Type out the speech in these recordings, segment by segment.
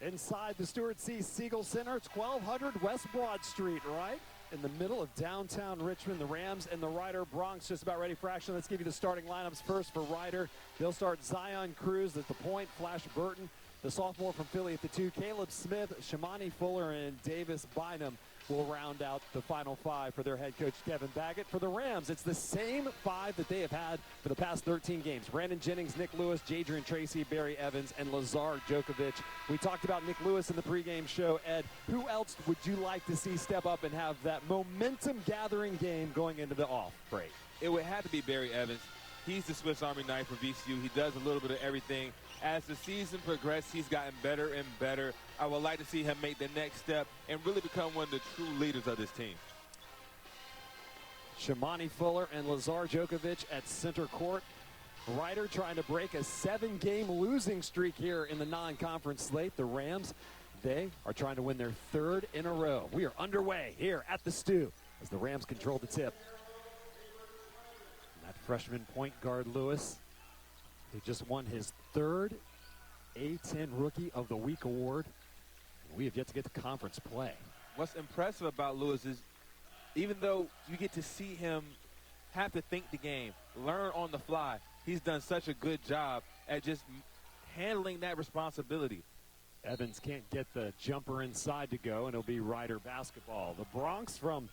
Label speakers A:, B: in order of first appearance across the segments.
A: Inside the Stuart C. Siegel Center, it's 1200 West Broad Street, right in the middle of downtown Richmond. The Rams and the Ryder Bronx just about ready for action. Let's give you the starting lineups first for Ryder. They'll start Zion Cruz at the point, Flash Burton, the sophomore from Philly at the 2, Caleb Smith, Shamani Fuller, and Davis Bynum will round out the final 5 for their head coach, Kevin Baggett. For the Rams, it's the same 5 that they have had for the past 13 games. Brandon Jennings, Nick Lewis, Jadrian Tracy, Barry Evans, and Lazar Djokovic. We talked about Nick Lewis in the pregame show. Ed, who else would you like to see step up and have that momentum-gathering game going into the off break?
B: It would have to be Barry Evans. He's the Swiss Army knife for VCU. He does a little bit of everything. As the season progressed, he's gotten better and better. I would like to see him make the next step and really become one of the true leaders of this team.
A: Shamani Fuller and Lazar Djokovic at center court. Ryder trying to break a 7-game losing streak here in the non-conference slate. The Rams, they are trying to win their 3rd in a row. We are underway here at the Stew as the Rams control the tip. And that freshman point guard Lewis, who just won his 3rd A10 Rookie of the Week award. We have yet to get to conference play.
B: What's impressive about Lewis is even though you get to see him have to think the game, learn on the fly, he's done such a good job at just handling that responsibility.
A: Evans can't get the jumper inside to go, and it'll be Ryder basketball. The Bronx from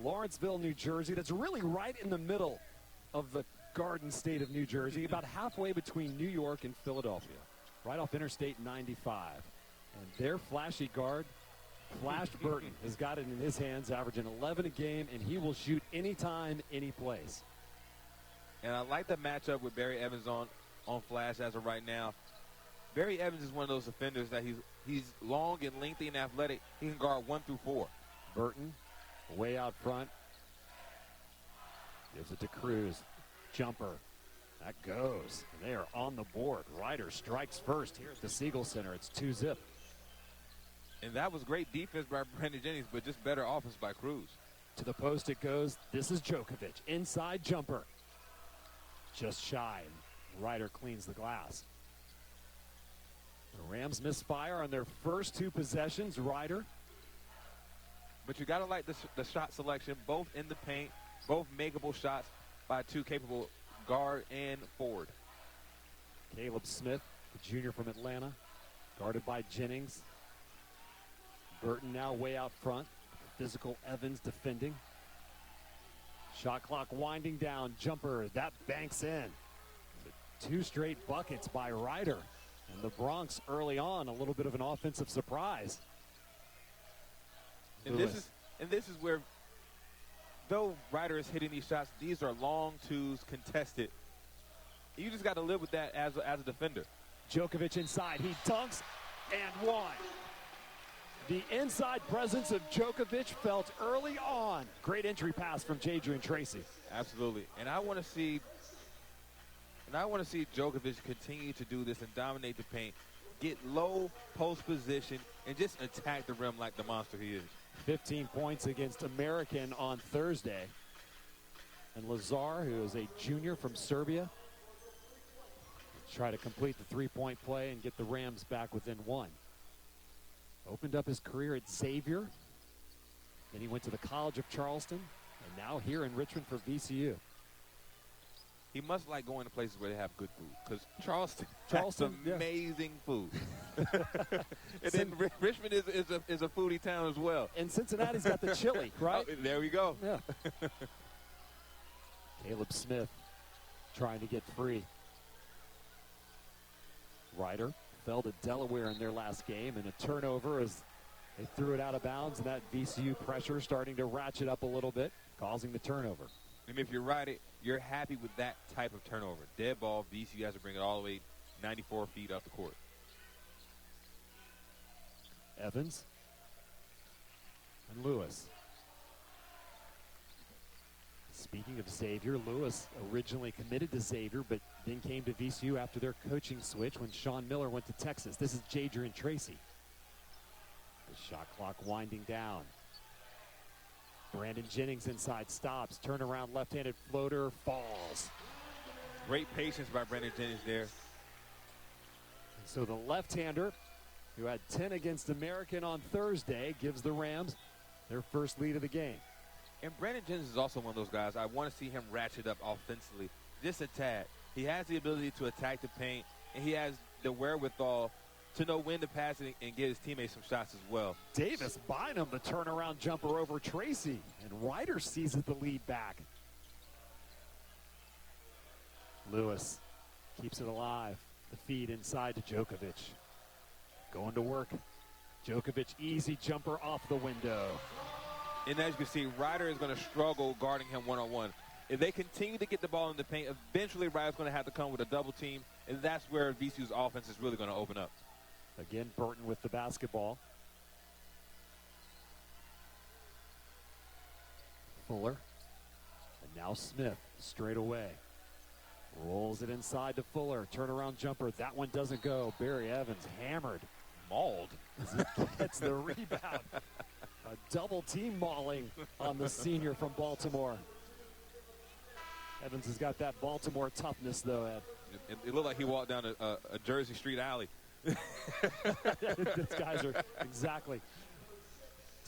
A: Lawrenceville, New Jersey. That's really right in the middle of the Garden State of New Jersey, about halfway between New York and Philadelphia, right off Interstate 95. And their flashy guard, Flash Burton, has got it in his hands, averaging 11 a game, and he will shoot anytime, any place.
B: And I like the matchup with Barry Evans on Flash as of right now. Barry Evans is one of those defenders that he's long and lengthy and athletic. He can guard 1 through 4.
A: Burton, way out front, gives it to Cruz. Jumper. That goes. And they are on the board. Ryder strikes first here at the Siegel Center. It's 2-zip.
B: And that was great defense by Brandon Jennings, but just better offense by Cruz.
A: To the post it goes. This is Djokovic. Inside jumper. Just shy. Ryder cleans the glass. The Rams misfire on their first 2 possessions. Ryder.
B: But you got to like the shot selection, both in the paint, both makeable shots by 2 capable guard and forward.
A: Caleb Smith, the junior from Atlanta, guarded by Jennings. Burton now way out front. Physical Evans defending. Shot clock winding down. Jumper, that banks in. 2 straight buckets by Ryder. And the Bronx early on, a little bit of an offensive surprise.
B: And this is where, though Ryder is hitting these shots, these are long twos, contested. You just got to live with that as a defender.
A: Djokovic inside. He dunks and one. The inside presence of Djokovic felt early on. Great entry pass from Jadrian Tracy.
B: Absolutely. And I want to see Djokovic continue to do this and dominate the paint, get low post position, and just attack the rim like the monster he is.
A: 15 points against American on Thursday. And Lazar, who is a junior from Serbia, try to complete the 3-point play and get the Rams back within 1. Opened up his career at Xavier. Then he went to the College of Charleston, and now here in Richmond for VCU.
B: He must like going to places where they have good food, because Charleston has amazing food. And then Richmond is a foodie town as well.
A: And Cincinnati's got the chili, right?
B: Oh, there we go.
A: Yeah. Caleb Smith trying to get free. Ryder fell to Delaware in their last game, and a turnover as they threw it out of bounds, and that VCU pressure starting to ratchet up a little bit, causing the turnover.
B: And if you're right, you're happy with that type of turnover. Dead ball, VCU has to bring it all the way 94 feet off the court.
A: Evans and Lewis. Speaking of Xavier, Lewis originally committed to Xavier, but then came to VCU after their coaching switch when Sean Miller went to Texas. This is Jadrian Tracy. The shot clock winding down. Brandon Jennings inside stops. Turnaround left-handed floater falls.
B: Great patience by Brandon Jennings there.
A: And so the left-hander who had 10 against American on Thursday, gives the Rams their first lead of the game.
B: And Brandon Jennings is also one of those guys. I want to see him ratchet up offensively just a tad. He has the ability to attack the paint, and he has the wherewithal to know when to pass it and get his teammates some shots as well.
A: Davis Bynum, the turnaround jumper over Tracy, and Ryder seizes the lead back. Lewis keeps it alive. The feed inside to Djokovic. Going to work. Djokovic, easy jumper off the window.
B: And as you can see, Ryder is going to struggle guarding him one-on-one. If they continue to get the ball in the paint, eventually Ryder's going to have to come with a double team, and that's where VCU's offense is really going to open up.
A: Again, Burton with the basketball. Fuller. And now Smith straight away. Rolls it inside to Fuller. Turnaround jumper. That one doesn't go. Barry Evans hammered. Mauled as he gets the rebound. A double team mauling on the senior from Baltimore. Evans has got that Baltimore toughness, though, Ed.
B: It looked like he walked down a Jersey Street alley.
A: These guys are exactly.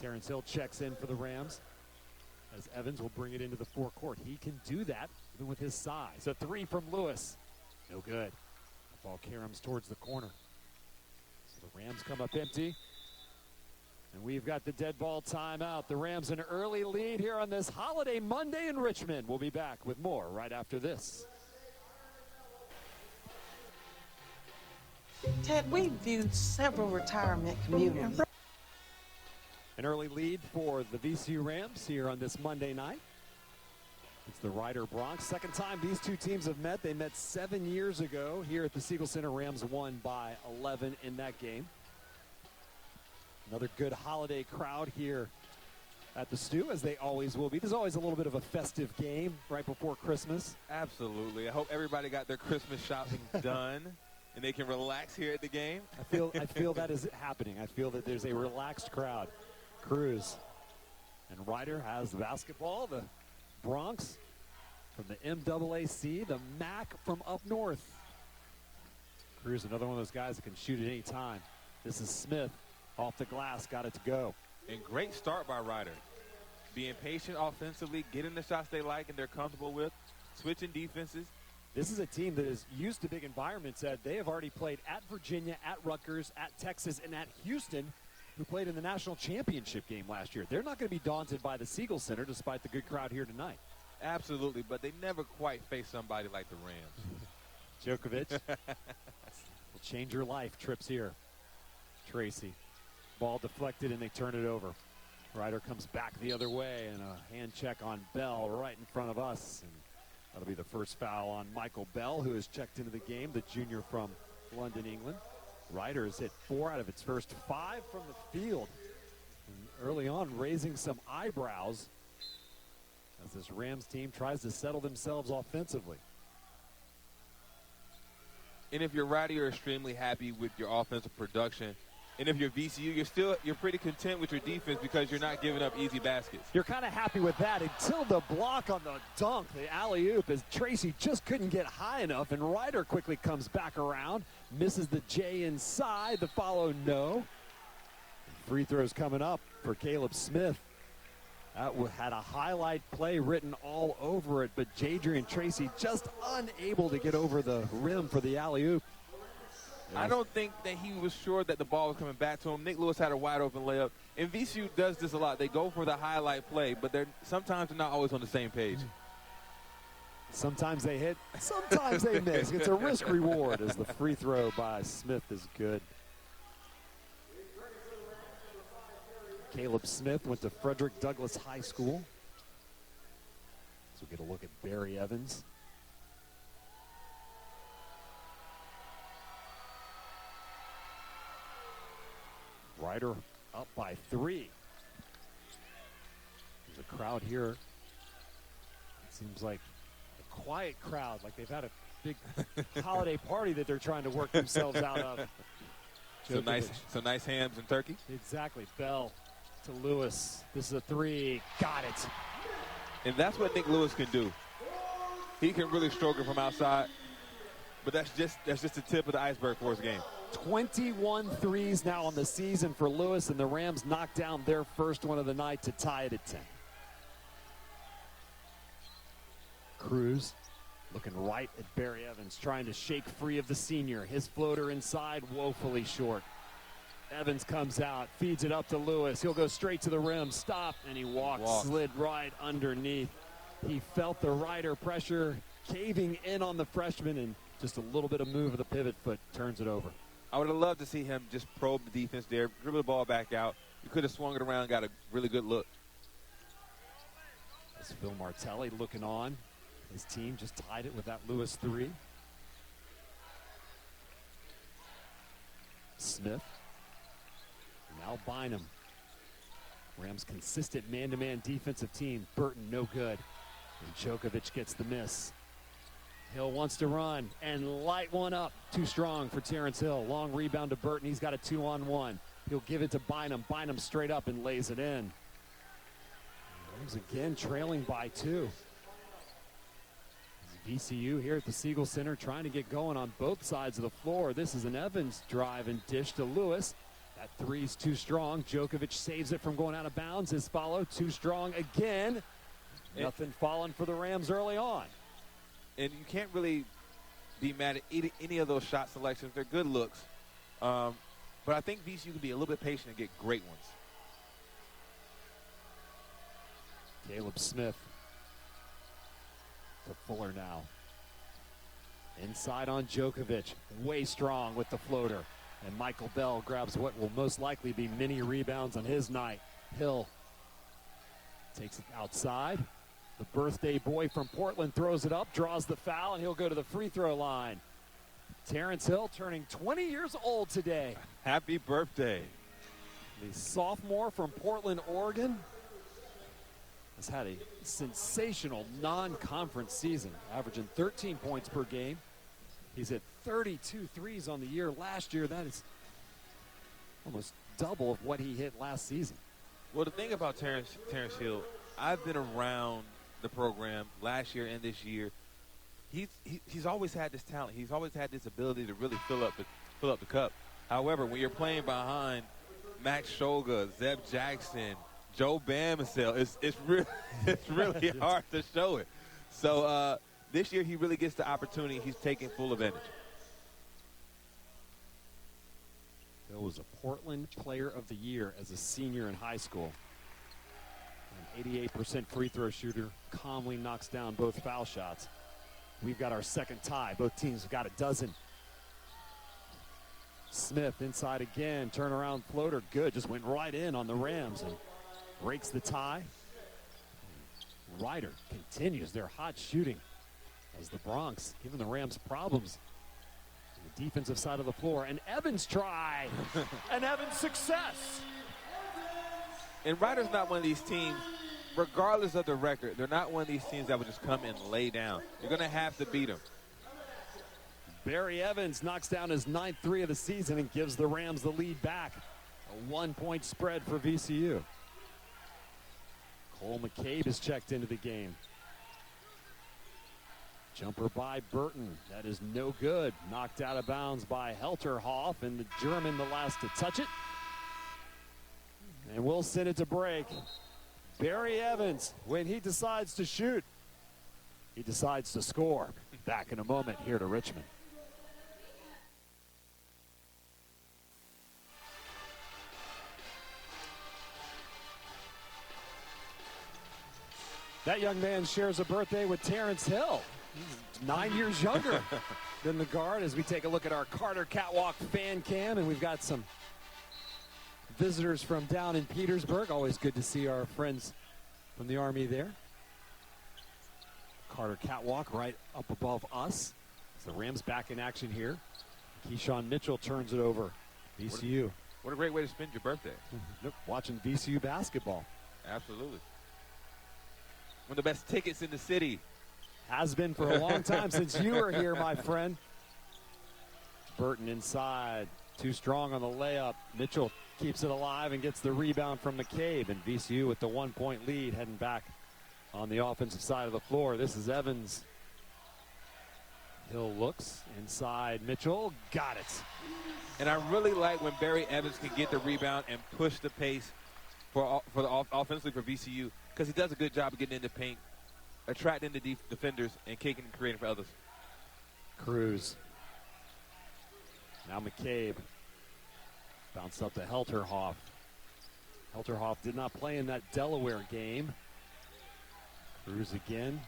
A: Terrence Hill checks in for the Rams as Evans will bring it into the forecourt. He can do that even with his size. A three from Lewis. No good. The ball caroms towards the corner. So the Rams come up empty. And we've got the dead ball timeout. The Rams an early lead here on this holiday Monday in Richmond. We'll be back with more right after this.
C: Ted, we viewed several retirement communities.
A: An early lead for the VCU Rams here on this Monday night. It's the Ryder Bronx. Second time these two teams have met. They met 7 years ago here at the Siegel Center. Rams won by 11 in that game. Another good holiday crowd here at the Stew, as they always will be. There's always a little bit of a festive game right before Christmas.
B: Absolutely. I hope everybody got their Christmas shopping done and they can relax here at the game.
A: I feel that is happening. I feel that there's a relaxed crowd. Cruz and Ryder has the basketball. The Bronx from the MAAC, the MAC from up north. Cruz, another one of those guys that can shoot at any time. This is Smith. Off the glass, got it to go.
B: And great start by Ryder. Being patient offensively, getting the shots they like and they're comfortable with, switching defenses.
A: This is a team that is used to big environments. They have already played at Virginia, at Rutgers, at Texas, and at Houston, who played in the national championship game last year. They're not going to be daunted by the Siegel Center, despite the good crowd here tonight.
B: Absolutely, but they never quite face somebody like the Rams.
A: Djokovic will change your life. Trips here. Tracy. Ball deflected, and they turn it over. Ryder comes back the other way, and a hand check on Bell right in front of us. And that'll be the first foul on Michael Bell, who has checked into the game, the junior from London, England. Ryder has hit 4 out of its first 5 from the field. And early on, raising some eyebrows as this Rams team tries to settle themselves offensively.
B: And if you're Ryder, you're extremely happy with your offensive production. And if you're VCU, you're pretty content with your defense because you're not giving up easy baskets.
A: You're kind of happy with that until the block on the dunk, the alley-oop, as Tracy just couldn't get high enough, and Ryder quickly comes back around, misses the J inside, the follow no. Free throws coming up for Caleb Smith. That had a highlight play written all over it, but Jadrian Tracy just unable to get over the rim for the alley-oop.
B: I don't think that he was sure that the ball was coming back to him. Nick Lewis had a wide-open layup. And VCU does this a lot. They go for the highlight play, but sometimes they're not always on the same page.
A: Sometimes they hit, sometimes they miss. It's a risk-reward as the free throw by Smith is good. Caleb Smith went to Frederick Douglass High School. So we'll get a look at Barry Evans. Ryder up by 3. There's a crowd here. It seems like a quiet crowd, like they've had a big holiday party that they're trying to work themselves out of.
B: Some nice hams and turkey.
A: Exactly. Bell to Lewis. This is a 3. Got it.
B: And that's what Nick Lewis can do. He can really stroke it from outside. But that's just the tip of the iceberg for his game.
A: 21 threes now on the season for Lewis, and the Rams knocked down their first one of the night to tie it at 10. Cruz looking right at Barry Evans, trying to shake free of the senior. His floater inside, woefully short. Evans comes out, feeds it up to Lewis. He'll go straight to the rim, stop, and he walks. Slid right underneath. He felt the rider pressure caving in on the freshman, and just a little bit of move of the pivot foot turns it over.
B: I would have loved to see him just probe the defense there, dribble the ball back out. You could have swung it around and got a really good look.
A: That's Phil Martelli looking on. His team just tied it with that Lewis three. Smith. Now Bynum. Rams' consistent man-to-man defensive team. Burton no good. And Djokovic gets the miss. Hill wants to run and light one up. Too strong for Terrence Hill. Long rebound to Burton. He's got a 2-on-1. He'll give it to Bynum. Bynum straight up and lays it in. Rams again trailing by 2. VCU here at the Siegel Center trying to get going on both sides of the floor. This is an Evans drive and dish to Lewis. That three's too strong. Djokovic saves it from going out of bounds. His follow, too strong again. Nothing falling for the Rams early on.
B: And you can't really be mad at any of those shot selections. They're good looks. But I think VCU can be a little bit patient and get great ones.
A: Caleb Smith to Fuller now. Inside on Djokovic. Way strong with the floater. And Michael Bell grabs what will most likely be mini rebounds on his night. Hill takes it outside. The birthday boy from Portland throws it up, draws the foul, and he'll go to the free throw line. Terrence Hill turning 20 years old today.
B: Happy birthday.
A: The sophomore from Portland, Oregon, has had a sensational non-conference season, averaging 13 points per game. He's hit 32 threes on the year. Last year, that is almost double of what he hit last season.
B: Well, the thing about Terrence Hill, I've been around the program last year and this year. He's always had this talent. He's always had this ability to really fill up the cup. However, when you're playing behind Max Shulga, Zeb Jackson, Joe Bamisell, it's really hard to show it. So this year he really gets the opportunity. He's taking full advantage.
A: Hill was a Portland Player of the Year as a senior in high school. An 88% free throw shooter, calmly knocks down both foul shots. We've got our second tie. Both teams have got a dozen. Smith inside again, turnaround floater, good. Just went right in on the Rams and breaks the tie. Ryder continues their hot shooting as the Bronx giving the Rams problems on the defensive side of the floor. And Evans try, and Evans success.
B: And Ryder's not one of these teams, regardless of the record, they're not one of these teams that would just come and lay down. You're going to have to beat them.
A: Barry Evans knocks down his 9th three of the season and gives the Rams the lead back. A 1-point spread for VCU. Cole McCabe is checked into the game. Jumper by Burton. That is no good. Knocked out of bounds by Helterhoff, and the German the last to touch it. And we'll send it to break. Barry Evans, when he decides to shoot, he decides to score. Back in a moment here to Richmond. That young man shares a birthday with Terrence Hill. He's 9 years younger than the guard as we take a look at our Carter Catwalk fan cam, and we've got some visitors from down in Petersburg. Always good to see our friends from the Army there. Carter Catwalk right up above us. As the Rams back in action here. Keyshawn Mitchell turns it over. VCU.
B: What a great way to spend your birthday.
A: Watching VCU basketball.
B: Absolutely. One of the best tickets in the city.
A: Has been for a long time since you were here, my friend. Burton inside. Too strong on the layup. Mitchell keeps it alive and gets the rebound from McCabe. And VCU with the 1-point lead heading back on the offensive side of the floor. This is Evans. Hill looks inside. Mitchell got it.
B: And I really like when Barry Evans can get the rebound and push the pace offensively for VCU, because he does a good job of getting in the paint, attracting the defenders, and kicking and creating for others.
A: Cruz. Now McCabe. Bounce up to Helterhoff. Helterhoff did not play in that Delaware game. Cruz again.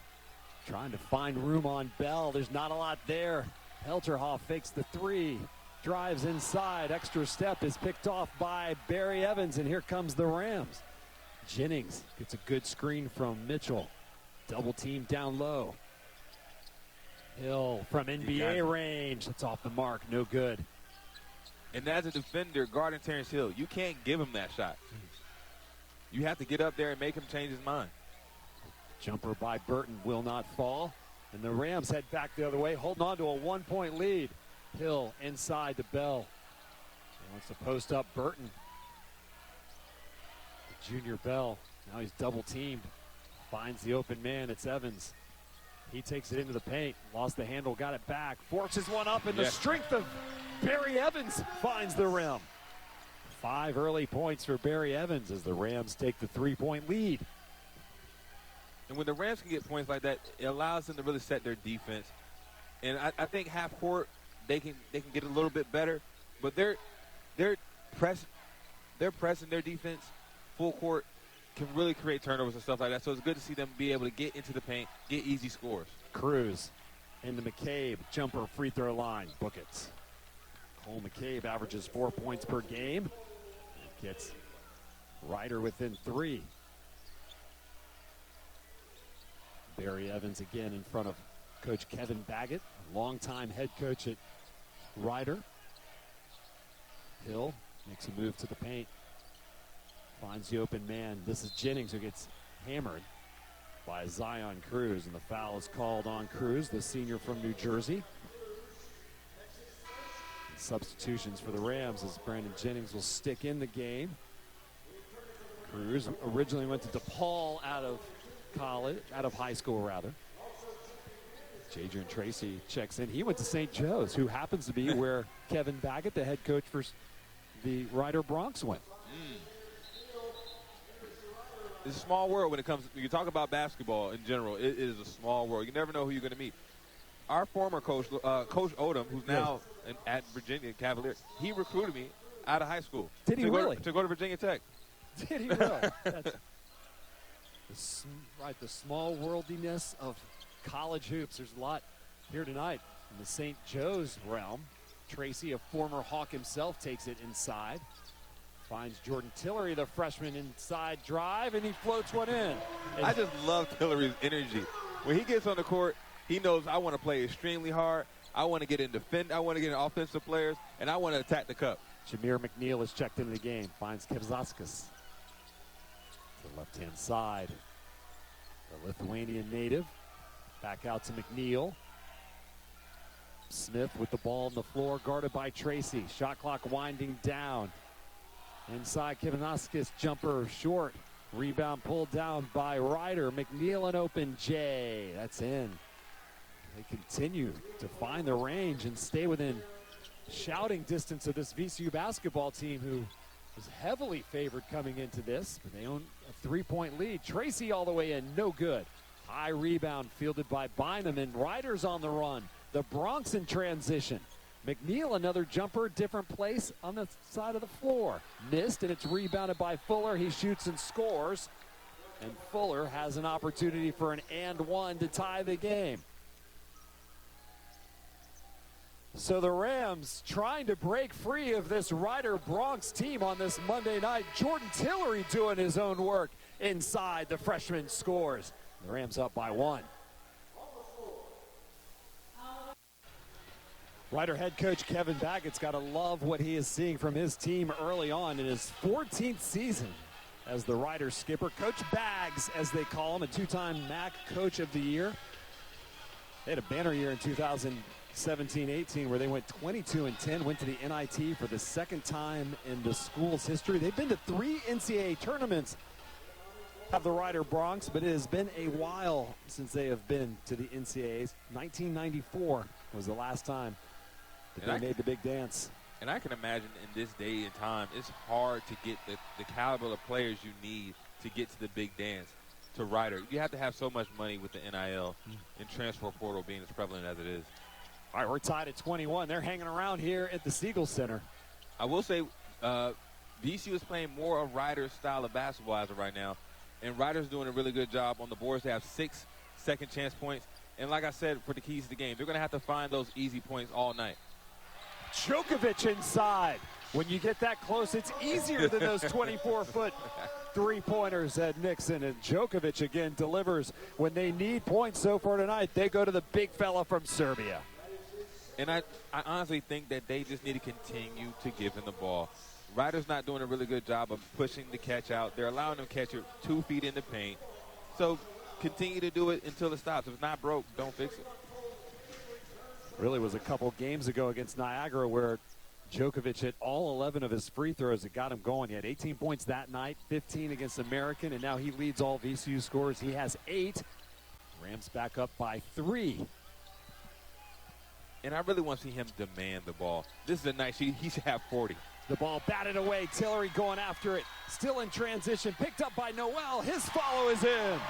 A: Trying to find room on Bell. There's not a lot there. Helterhoff fakes the three. Drives inside. Extra step is picked off by Barry Evans, and here comes the Rams. Jennings gets a good screen from Mitchell. Double team down low. Hill from NBA range. That's off the mark. No good.
B: And as a defender, guarding Terrence Hill, you can't give him that shot. You have to get up there and make him change his mind.
A: Jumper by Burton will not fall. And the Rams head back the other way, holding on to a 1-point lead. Hill inside to Bell. He wants to post up Burton. Junior Bell, now he's double teamed. Finds the open man, it's Evans. He takes it into the paint, lost the handle, got it back, forces one up, and the strength of Barry Evans finds the rim. 5 early points for Barry Evans as the Rams take the 3-point lead.
B: And when the Rams can get points like that, it allows them to really set their defense. And I think half court, they can get a little bit better, but they're pressing their defense. Full court can really create turnovers and stuff like that. So it's good to see them be able to get into the paint, get easy scores.
A: Cruz into McCabe, jumper free throw line, book it. Cole McCabe averages 4 points per game. Gets Ryder within 3. Barry Evans again in front of Coach Kevin Baggett, longtime head coach at Ryder. Hill makes a move to the paint. Finds the open man. This is Jennings who gets hammered by Zion Cruz, and the foul is called on Cruz, the senior from New Jersey. Substitutions for the Rams as Brandon Jennings will stick in the game. Cruz originally went to DePaul out of high school rather. Jadrian Tracy checks in. He went to St. Joe's, who happens to be where Kevin Baggett, the head coach for the Ryder Bronx, went.
B: It's a small world when it comes, you talk about basketball in general, it is a small world. You never know who you're going to meet. Our former coach, Coach Odom, who's now at Virginia Cavaliers, he recruited me out of high school.
A: Did he really?
B: To go to Virginia Tech.
A: Did he really? The small worldiness of college hoops. There's a lot here tonight in the St. Joe's realm. Tracy, a former Hawk himself, takes it inside. Finds Jordan Tillery, the freshman, inside drive, and he floats one in. And
B: I just love Tillery's energy. When he gets on the court, he knows I want to play extremely hard. I want to get in I want to get in offensive players, and I want to attack the cup.
A: Jameer McNeil is checked into the game. Finds Kevzauskas to the left-hand side. The Lithuanian native. Back out to McNeil. Smith with the ball on the floor, guarded by Tracy. Shot clock winding down. Inside, Kevzauskas, jumper short. Rebound pulled down by Ryder. McNeil an open J. That's in. They continue to find the range and stay within shouting distance of this VCU basketball team, who was heavily favored coming into this, but they own a 3-point lead. Tracy all the way in, no good. High rebound fielded by Bynum, and Ryder's on the run. The Bronx in transition. McNeil, another jumper, different place on the side of the floor. Missed, and it's rebounded by Fuller. He shoots and scores, and Fuller has an opportunity for an and one to tie the game. So the Rams trying to break free of this Ryder Bronx team on this Monday night. Jordan Tillery doing his own work inside. The freshman scores. The Rams up by 1. Ryder head coach Kevin Baggett's got to love what he is seeing from his team early on in his 14th season as the Ryder skipper. Coach Baggs, as they call him, a 2-time MAC Coach of the Year. They had a banner year in 2017-18 where they went 22-10, went to the NIT for the second time in the school's history. They've been to 3 NCAA tournaments of the Ryder Bronx, but it has been a while since they have been to the NCAAs. 1994 was the last time that they made the big dance.
B: And I can imagine in this day and time, it's hard to get the caliber of players you need to get to the big dance. To Ryder, you have to have so much money with the NIL and transfer portal being as prevalent as it is.
A: All right, we're tied at 21. They're hanging around here at the Siegel Center.
B: I will say VCU is playing more of Ryder's style of basketball as of right now, and Ryder's doing a really good job on the boards. They have 6 second chance points, and like I said, for the keys to the game, they're going to have to find those easy points all night.
A: Djokovic inside. When you get that close, it's easier than those 24-foot three-pointers at Nixon. And Djokovic again delivers when they need points so far tonight. They go to the big fella from Serbia.
B: And I honestly think that they just need to continue to give him the ball. Ryder's not doing a really good job of pushing the catch out. They're allowing him to catch it 2 feet in the paint. So continue to do it until it stops. If it's not broke, don't fix it.
A: Really was a couple games ago against Niagara where Djokovic hit all 11 of his free throws that got him going. He had 18 points that night, 15 against American, and now he leads all VCU scorers. He has 8. Rams back up by 3.
B: And I really want to see him demand the ball. This is a night he should have 40.
A: The ball batted away. Tillery going after it. Still in transition. Picked up by Nowell. His follow is in.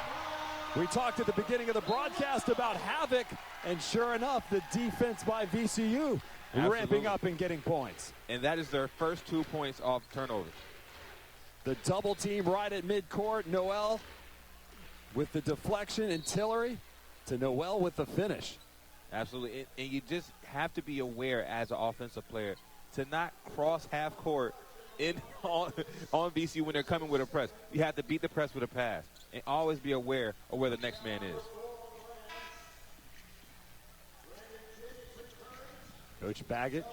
A: We talked at the beginning of the broadcast about havoc, and sure enough, the defense by VCU ramping up and getting points.
B: And that is their first 2 points off turnovers.
A: The double team right at midcourt. Nowell with the deflection, and Tillery to Nowell with the finish.
B: Absolutely. And you just have to be aware as an offensive player to not cross half court on VCU when they're coming with a press. You have to beat the press with a pass and always be aware of where the next man is.
A: Coach Baggett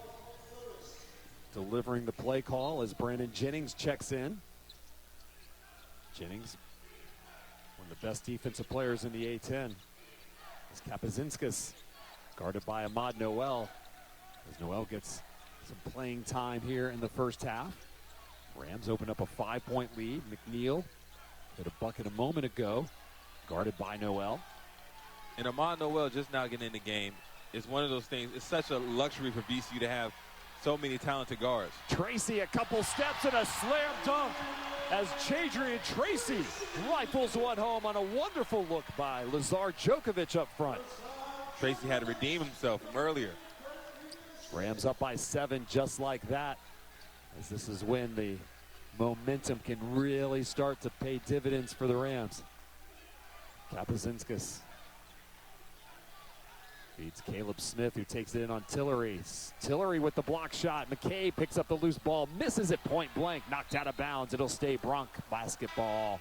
A: delivering the play call as Brandon Jennings checks in. Jennings, one of the best defensive players in the A-10. As Kapazinskas guarded by Ahmad Nowell. As Nowell gets some playing time here in the first half. Rams open up a 5-point lead. McNeil hit a bucket a moment ago, guarded by Nowell.
B: And Ahmad Nowell just now getting in the game is one of those things. It's such a luxury for VCU to have so many talented guards.
A: Tracy a couple steps and a slam dunk as Chadrian Tracy rifles one home on a wonderful look by Lazar Djokovic up front.
B: Tracy had to redeem himself from earlier.
A: Rams up by 7 just like that, as this is when the momentum can really start to pay dividends for the Rams. Kapazinskas feeds Caleb Smith, who takes it in on Tillery. Tillery with the block shot. McKay picks up the loose ball, misses it point blank, knocked out of bounds. It'll stay Bronc basketball.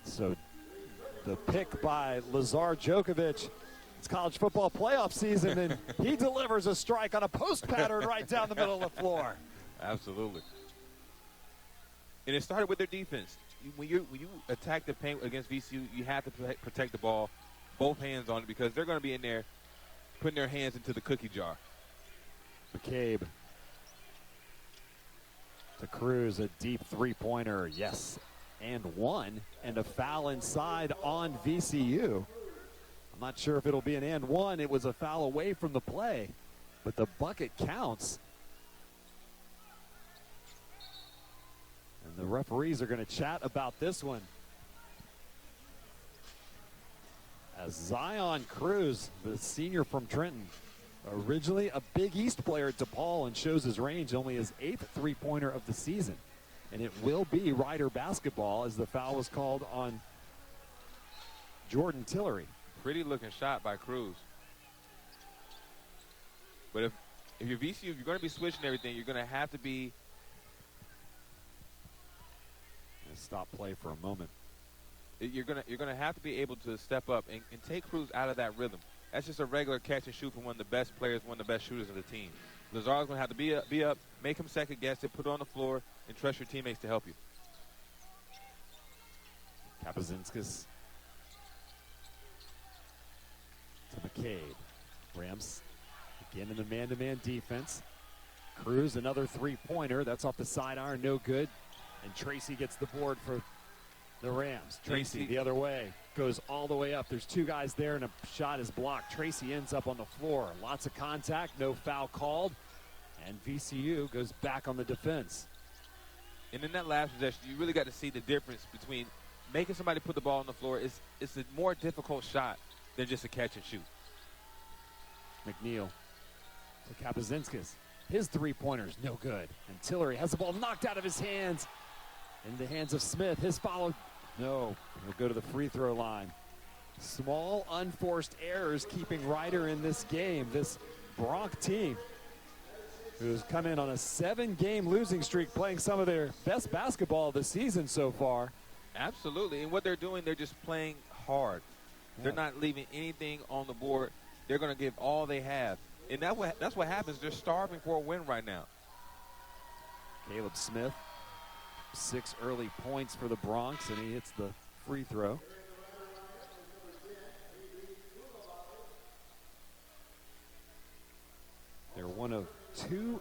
A: So the pick by Lazar Djokovic. It's college football playoff season, and he delivers a strike on a post pattern right down the middle of the floor.
B: Absolutely. And it started with their defense. When you attack the paint against VCU, you have to protect the ball, both hands on it, because they're going to be in there putting their hands into the cookie jar.
A: McCabe to Cruz, a deep three-pointer, yes, and one, and a foul inside on VCU. I'm not sure if it'll be an and one. It was a foul away from the play, but the bucket counts. And the referees are going to chat about this one. As Zion Cruz, the senior from Trenton, originally a Big East player at DePaul and shows his range, only his 8th three-pointer of the season. And it will be Ryder basketball as the foul was called on Jordan Tillery.
B: Pretty looking shot by Cruz. But if you're VCU, if you're going to be switching everything, you're going to have to be.
A: Stop play for a moment.
B: You're gonna have to be able to step up and take Cruz out of that rhythm. That's just a regular catch and shoot from one of the best players, one of the best shooters of the team. Lazar's gonna have to be up, make him second guess it, put it on the floor, and trust your teammates to help you.
A: Kapazinskas to McCabe. Rams again in the man-to-man defense. Cruz, another three-pointer. That's off the side iron, no good. And Tracy gets the board for the Rams. Tracy the other way. goes all the way up. There's two guys there, and a shot is blocked. Tracy ends up on the floor. Lots of contact, no foul called, and VCU goes back on the defense.
B: And in that last possession, you really got to see the difference between making somebody put the ball on the floor. It's a more difficult shot than just a catch and shoot.
A: McNeil to Kapazinskis. His three-pointer's no good. And Tillery has the ball knocked out of his hands. In the hands of Smith. His follow. No. He'll go to the free throw line. Small, unforced errors keeping Ryder in this game. This Bronx team, who's come in on a 7-game losing streak, playing some of their best basketball of the season so far.
B: Absolutely. And what they're doing, they're just playing hard. Yeah. They're not leaving anything on the board. They're going to give all they have. And that's what happens. They're starving for a win right now.
A: Caleb Smith, 6 early points for the Bronx, and he hits the free throw. They're one of 2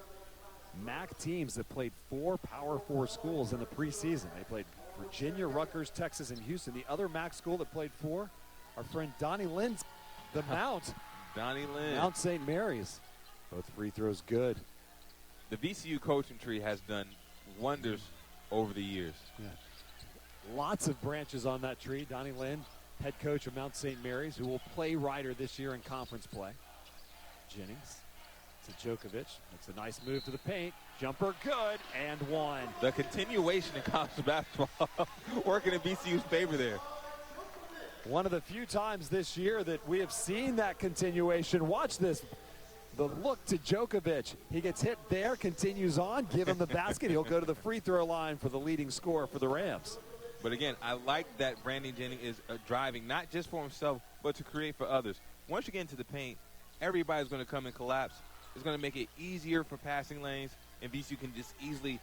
A: MAC teams that played 4 Power 4 schools in the preseason. They played Virginia, Rutgers, Texas, and Houston. The other MAC school that played 4, our friend Donnie Lynn's, the Mount.
B: Donnie Lynn.
A: Mount St. Mary's. Both free throws good.
B: The VCU coaching tree has done wonders over the years.
A: Yeah. Lots of branches on that tree. Donnie Lynn, head coach of Mount St. Mary's, who will play Ryder this year in conference play. Jennings to Djokovic. Makes a nice move to the paint. Jumper good, and one.
B: The continuation in college basketball working in VCU's favor there.
A: One of the few times this year that we have seen that continuation. Watch this. The look to Djokovic. He gets hit there, continues on, give him the basket. He'll go to the free throw line for the leading scorer for the Rams.
B: But again, I like that Brandon Jennings is driving, not just for himself, but to create for others. Once you get into the paint, everybody's going to come and collapse. It's going to make it easier for passing lanes, and VCU can just easily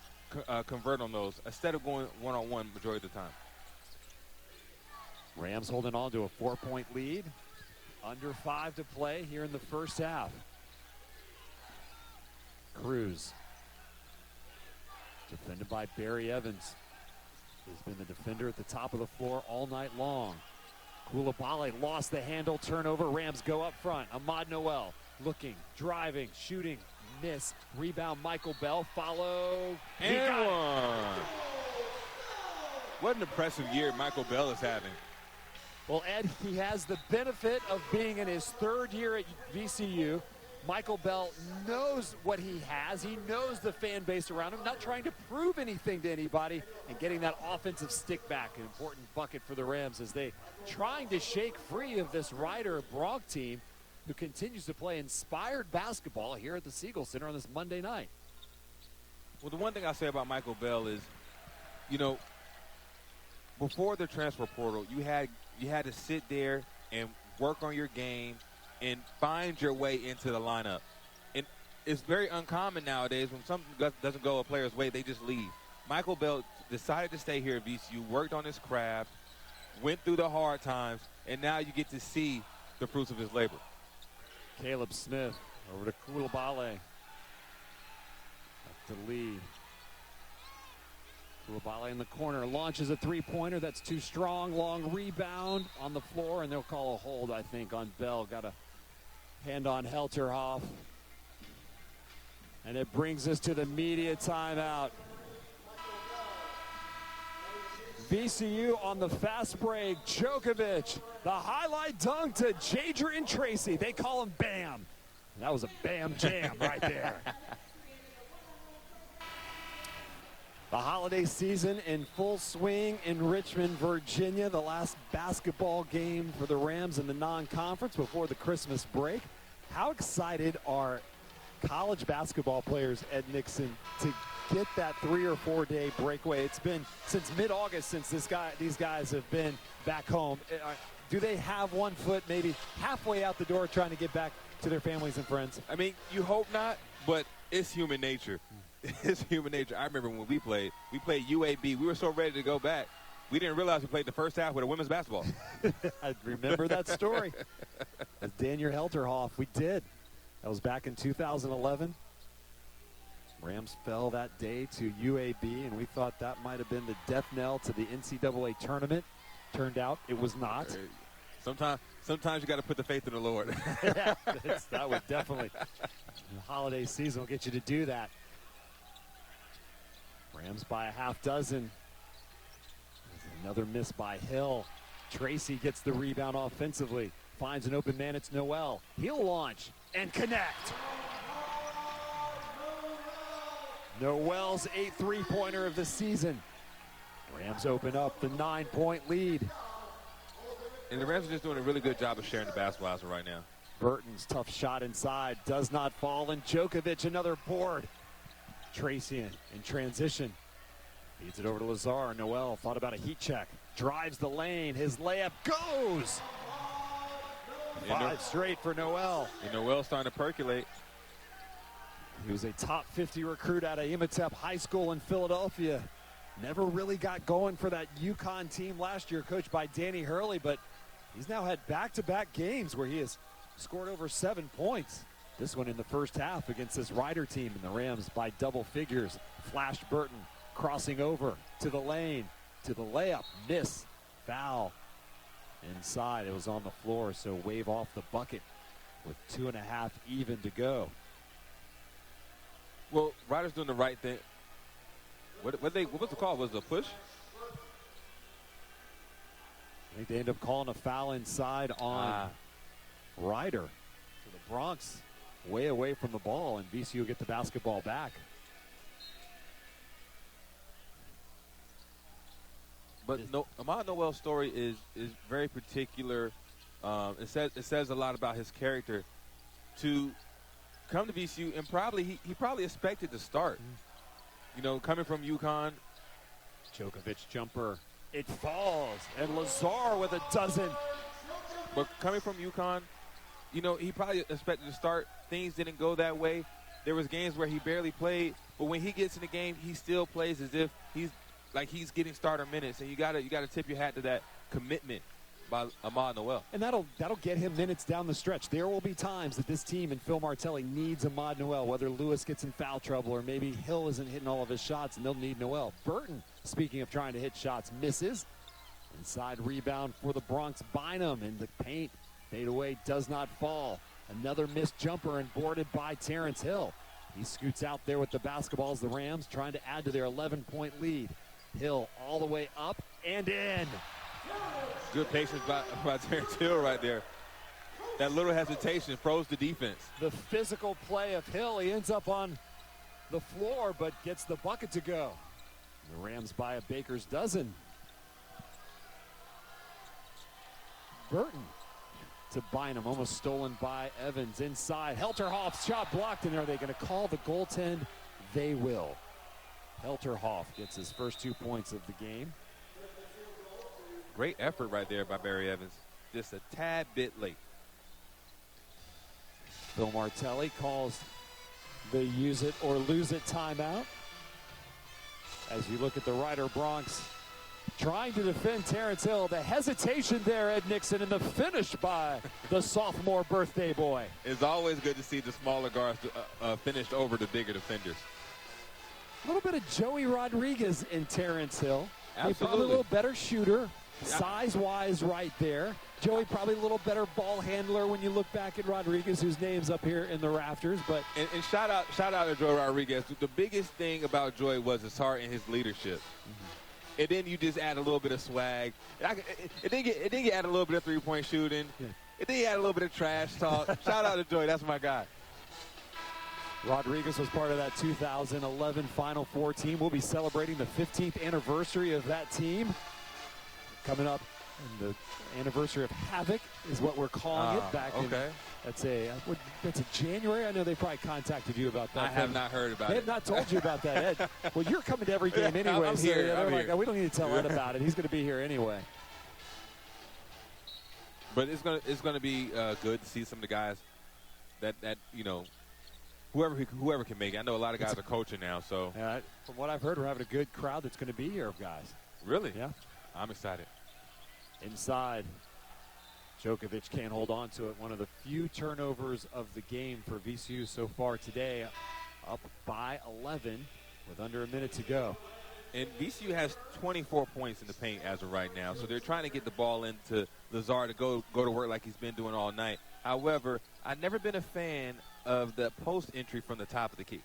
B: convert on those instead of going one-on-one majority of the time.
A: Rams holding on to a 4-point lead. Under 5 to play here in the first half. Cruz. Defended by Barry Evans. He's been the defender at the top of the floor all night long. Koulibaly lost the handle, turnover. Rams go up front. Ahmad Nowell looking, driving, shooting, miss. Rebound, Michael Bell. Follow.
B: And one. What an impressive year Michael Bell is having.
A: Well, Ed, he has the benefit of being in his 3rd year at VCU. Michael Bell knows what he has. He knows the fan base around him, not trying to prove anything to anybody, and getting that offensive stick back, an important bucket for the Rams as they trying to shake free of this Ryder Bronx team who continues to play inspired basketball here at the Siegel Center on this Monday night.
B: Well, the one thing I'll say about Michael Bell is, you know, before the transfer portal, you had to sit there and work on your game and find your way into the lineup. And it's very uncommon nowadays when something doesn't go a player's way, they just leave. Michael Bell decided to stay here at VCU, worked on his craft, went through the hard times, and now you get to see the fruits of his labor.
A: Caleb Smith over to Koulibaly. Up to lead. Koulibaly in the corner, launches a 3-pointer. That's too strong. Long rebound on the floor, and they'll call a hold, I think, on Bell. Got a hand on Helterhoff. And it brings us to the media timeout. VCU on the fast break. Djokovic, the highlight dunk to Jadrian Tracy. They call him Bam. That was a Bam jam right there. The holiday season in full swing in Richmond, Virginia. The last basketball game for the Rams in the non-conference before the Christmas break. How excited are college basketball players, Ed Nixon, to get that 3 or 4 day breakaway? It's been since mid-August since these guys have been back home. Do they have one foot maybe halfway out the door trying to get back to their families and friends?
B: I mean, you hope not, but it's human nature. It's human nature. I remember when we played UAB. We were so ready to go back. We didn't realize we played the first half with a women's basketball.
A: I remember that story. As Daniel Helterhoff, we did. That was back in 2011. Rams fell that day to UAB, and we thought that might have been the death knell to the NCAA tournament. Turned out it was not.
B: Sometimes you got to put the faith in the Lord.
A: Yeah, that would definitely, the holiday season will get you to do that. Rams by a half dozen. Another miss by Hill. Tracy gets the rebound offensively. Finds an open man, it's Nowell. He'll launch and connect. Nowell's 8th three-pointer of the season. Rams open up the 9-point lead.
B: And the Rams are just doing a really good job of sharing the basketball out right now.
A: Burton's tough shot inside does not fall, and Djokovic another board. Tracy in transition. Feeds it over to Lazar. Nowell thought about a heat check. Drives the lane. His layup goes. 5 straight for Nowell.
B: And Nowell's starting to percolate.
A: He was a top 50 recruit out of Imhotep High School in Philadelphia. Never really got going for that UConn team last year, coached by Danny Hurley, but he's now had back-to-back games where he has scored over 7 points. This one in the first half against this Rider team, and the Rams by double figures. Flashed Burton, crossing over to the lane, to the layup, miss, foul. Inside, it was on the floor, so wave off the bucket with 2.5 even to go.
B: Well, Rider's doing the right thing. What was the call? Was it a push?
A: I think they end up calling a foul inside on Rider. So the Bronx way away from the ball, and VCU get the basketball back.
B: But Ahmad Nowell's story is very particular. It says a lot about his character. To come to VCU, and he probably expected to start. You know, coming from UConn.
A: Djokovic jumper. It falls, and Lazar with a dozen.
B: But coming from UConn, you know, he probably expected to start. Things didn't go that way. There was games where he barely played, but when he gets in the game, he still plays as if he's getting starter minutes. And you gotta tip your hat to that commitment by Ahmad Nowell.
A: And that'll get him minutes down the stretch. There will be times that this team and Phil Martelli needs Ahmad Nowell, whether Lewis gets in foul trouble or maybe Hill isn't hitting all of his shots, and they'll need Nowell. Burton, speaking of trying to hit shots, misses. Inside rebound for the Bronx. Bynum in the paint. Fade away, does not fall. Another missed jumper and boarded by Terrence Hill. He scoots out there with the basketballs. The Rams trying to add to their 11-point lead. Hill all the way up and in.
B: Good patience by Terrence Hill right there. That little hesitation froze the defense.
A: The physical play of Hill. He ends up on the floor but gets the bucket to go. The Rams by a baker's dozen. Burton to Bynum, almost stolen by Evans. Inside, Helterhoff's shot blocked, and are they going to call the goaltend? They will. Helterhoff gets his first 2 points of the game.
B: Great effort right there by Barry Evans. Just a tad bit late.
A: Phil Martelli calls the use it or lose it timeout. As you look at the Rider Bronx trying to defend Terrence Hill. The hesitation there, Ed Nixon, and the finish by the sophomore birthday boy.
B: It's always good to see the smaller guards finished over the bigger defenders.
A: A little bit of Joey Rodriguez in Terrence Hill.
B: Absolutely.
A: Probably a little better shooter, size-wise right there. Joey probably a little better ball handler when you look back at Rodriguez, whose name's up here in the rafters. But
B: and shout out to Joey Rodriguez. The biggest thing about Joey was his heart and his leadership. Mm-hmm. And then you just add a little bit of swag. It didn't get add a little bit of three-point shooting. Yeah. It did add a little bit of trash talk. Shout out to Joey. That's my guy.
A: Rodriguez was part of that 2011 Final Four team. We'll be celebrating the 15th anniversary of that team. Coming up, and the anniversary of Havoc is what we're calling it back in. That's a January. I know they probably contacted you about that.
B: I have not heard about it.
A: They have not told you about that, Ed. Well, you're coming to every game anyway.
B: I'm
A: so
B: here.
A: they're like, oh, we don't need to tell Ed about it. He's going to be here anyway.
B: But it's gonna be good to see some of the guys that you know, whoever can make it. I know a lot of guys are coaching now, so.
A: From what I've heard, we're having a good crowd that's going to be here of guys.
B: Really?
A: Yeah.
B: I'm excited.
A: Inside. Djokovic can't hold on to it. One of the few turnovers of the game for VCU so far today. Up by 11 with under a minute to go.
B: And VCU has 24 points in the paint as of right now, so they're trying to get the ball into Lazar to go to work like he's been doing all night. However, I've never been a fan of the post entry from the top of the key.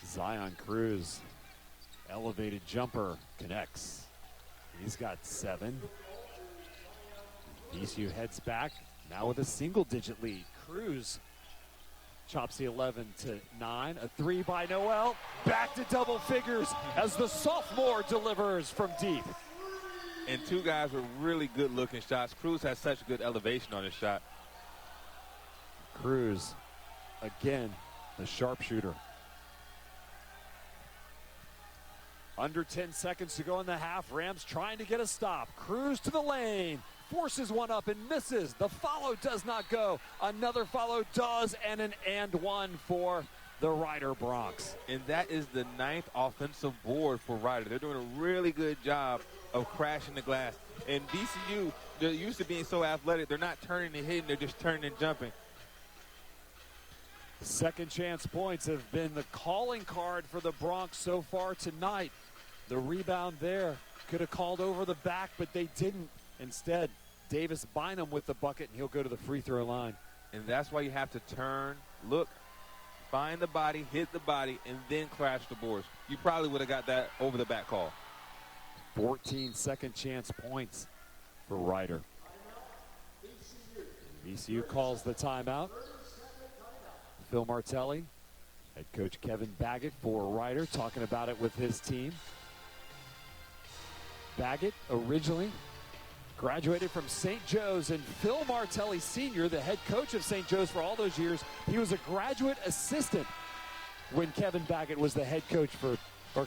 A: Zion Cruz, elevated jumper, connects. He's got 7. VCU heads back, now with a single-digit lead. Cruz chops the 11 to 9. A 3 by Nowell. Back to double figures as the sophomore delivers from deep.
B: And 2 guys with really good-looking shots. Cruz has such good elevation on his shot.
A: Cruz, again, the sharpshooter. Under 10 seconds to go in the half. Rams trying to get a stop. Cruz to the lane. Forces one up and misses. The follow does not go. Another follow does, and an and one for the Rider Bronx.
B: And that is the 9th offensive board for Rider. They're doing a really good job of crashing the glass. And VCU, they're used to being so athletic. They're not turning and hitting. They're just turning and jumping.
A: Second chance points have been the calling card for the Bronx so far tonight. The rebound there could have called over the back, but they didn't. Instead, Davis Bynum with the bucket, and he'll go to the free throw line.
B: And that's why you have to turn, look, find the body, hit the body, and then crash the boards. You probably would have got that over the back call.
A: 14 second chance points for Rider. VCU calls the timeout. Phil Martelli, head coach Kevin Baggett for Rider, talking about it with his team. Baggett originally graduated from St. Joe's, and Phil Martelli Sr., the head coach of St. Joe's for all those years, he was a graduate assistant when Kevin Baggett was the head coach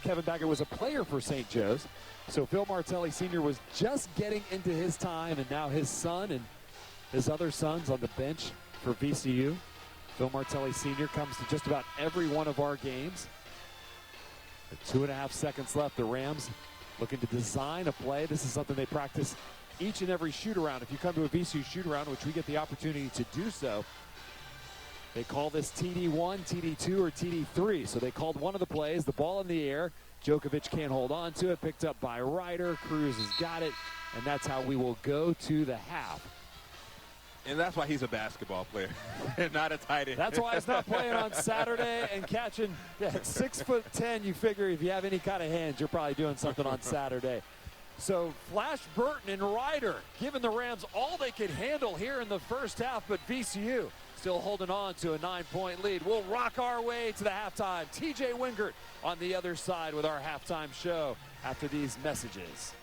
A: Kevin Baggett was a player for St. Joe's. So Phil Martelli Sr. was just getting into his time, and now his son and his other sons on the bench for VCU. Phil Martelli Sr. comes to just about every one of our games. With 2.5 seconds left, the Rams looking to design a play. This is something they practice each and every shoot-around. If you come to a VCU shoot-around, which we get the opportunity to do so, they call this TD1, TD2, or TD3. So they called one of the plays, the ball in the air. Djokovic can't hold on to it, picked up by Rider. Cruz has got it, and that's how we will go to the half.
B: And that's why he's a basketball player and not a tight end.
A: That's why he's not playing on Saturday and catching 6'10". You figure if you have any kind of hands, you're probably doing something on Saturday. So Flash Burton and Rider giving the Rams all they could handle here in the first half, but VCU still holding on to a 9-point lead. We'll rock our way to the halftime. TJ Wingert on the other side with our halftime show after these messages.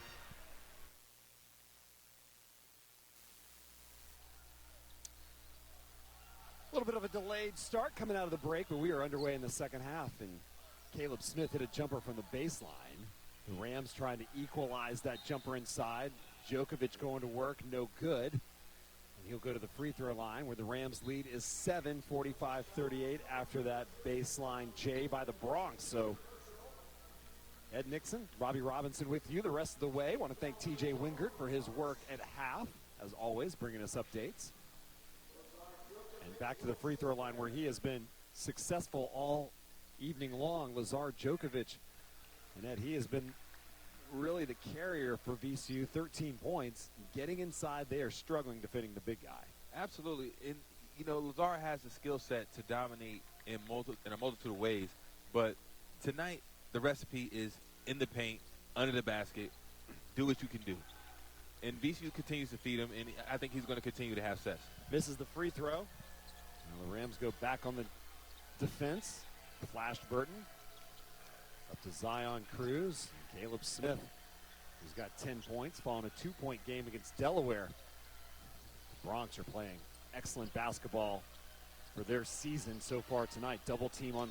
A: A little bit of a delayed start coming out of the break, but we are underway in the second half, and Caleb Smith hit a jumper from the baseline. The Rams trying to equalize that jumper inside. Djokovic going to work, no good. And he'll go to the free throw line where the Rams lead is 7, 45-38 after that baseline J by the Bronx. So Ed Nixon, Robbie Robinson with you the rest of the way. Want to thank TJ Wingert for his work at half, as always, bringing us updates. And back to the free throw line where he has been successful all evening long. Lazar Djokovic, and Ed, he has been really the carrier for VCU. 13 points. Getting inside, they are struggling defending the big guy.
B: Absolutely. And, you know, Lazar has the skill set to dominate in a multitude of ways. But tonight, the recipe is in the paint, under the basket, do what you can do. And VCU continues to feed him, and I think he's going to continue to have success.
A: Misses the free throw. Now the Rams go back on the defense. Flash Burton. Up to Zion Cruz. Caleb Smith, who's got 10 points, following a 2-point game against Delaware. The Bronx are playing excellent basketball for their season so far tonight. Double team on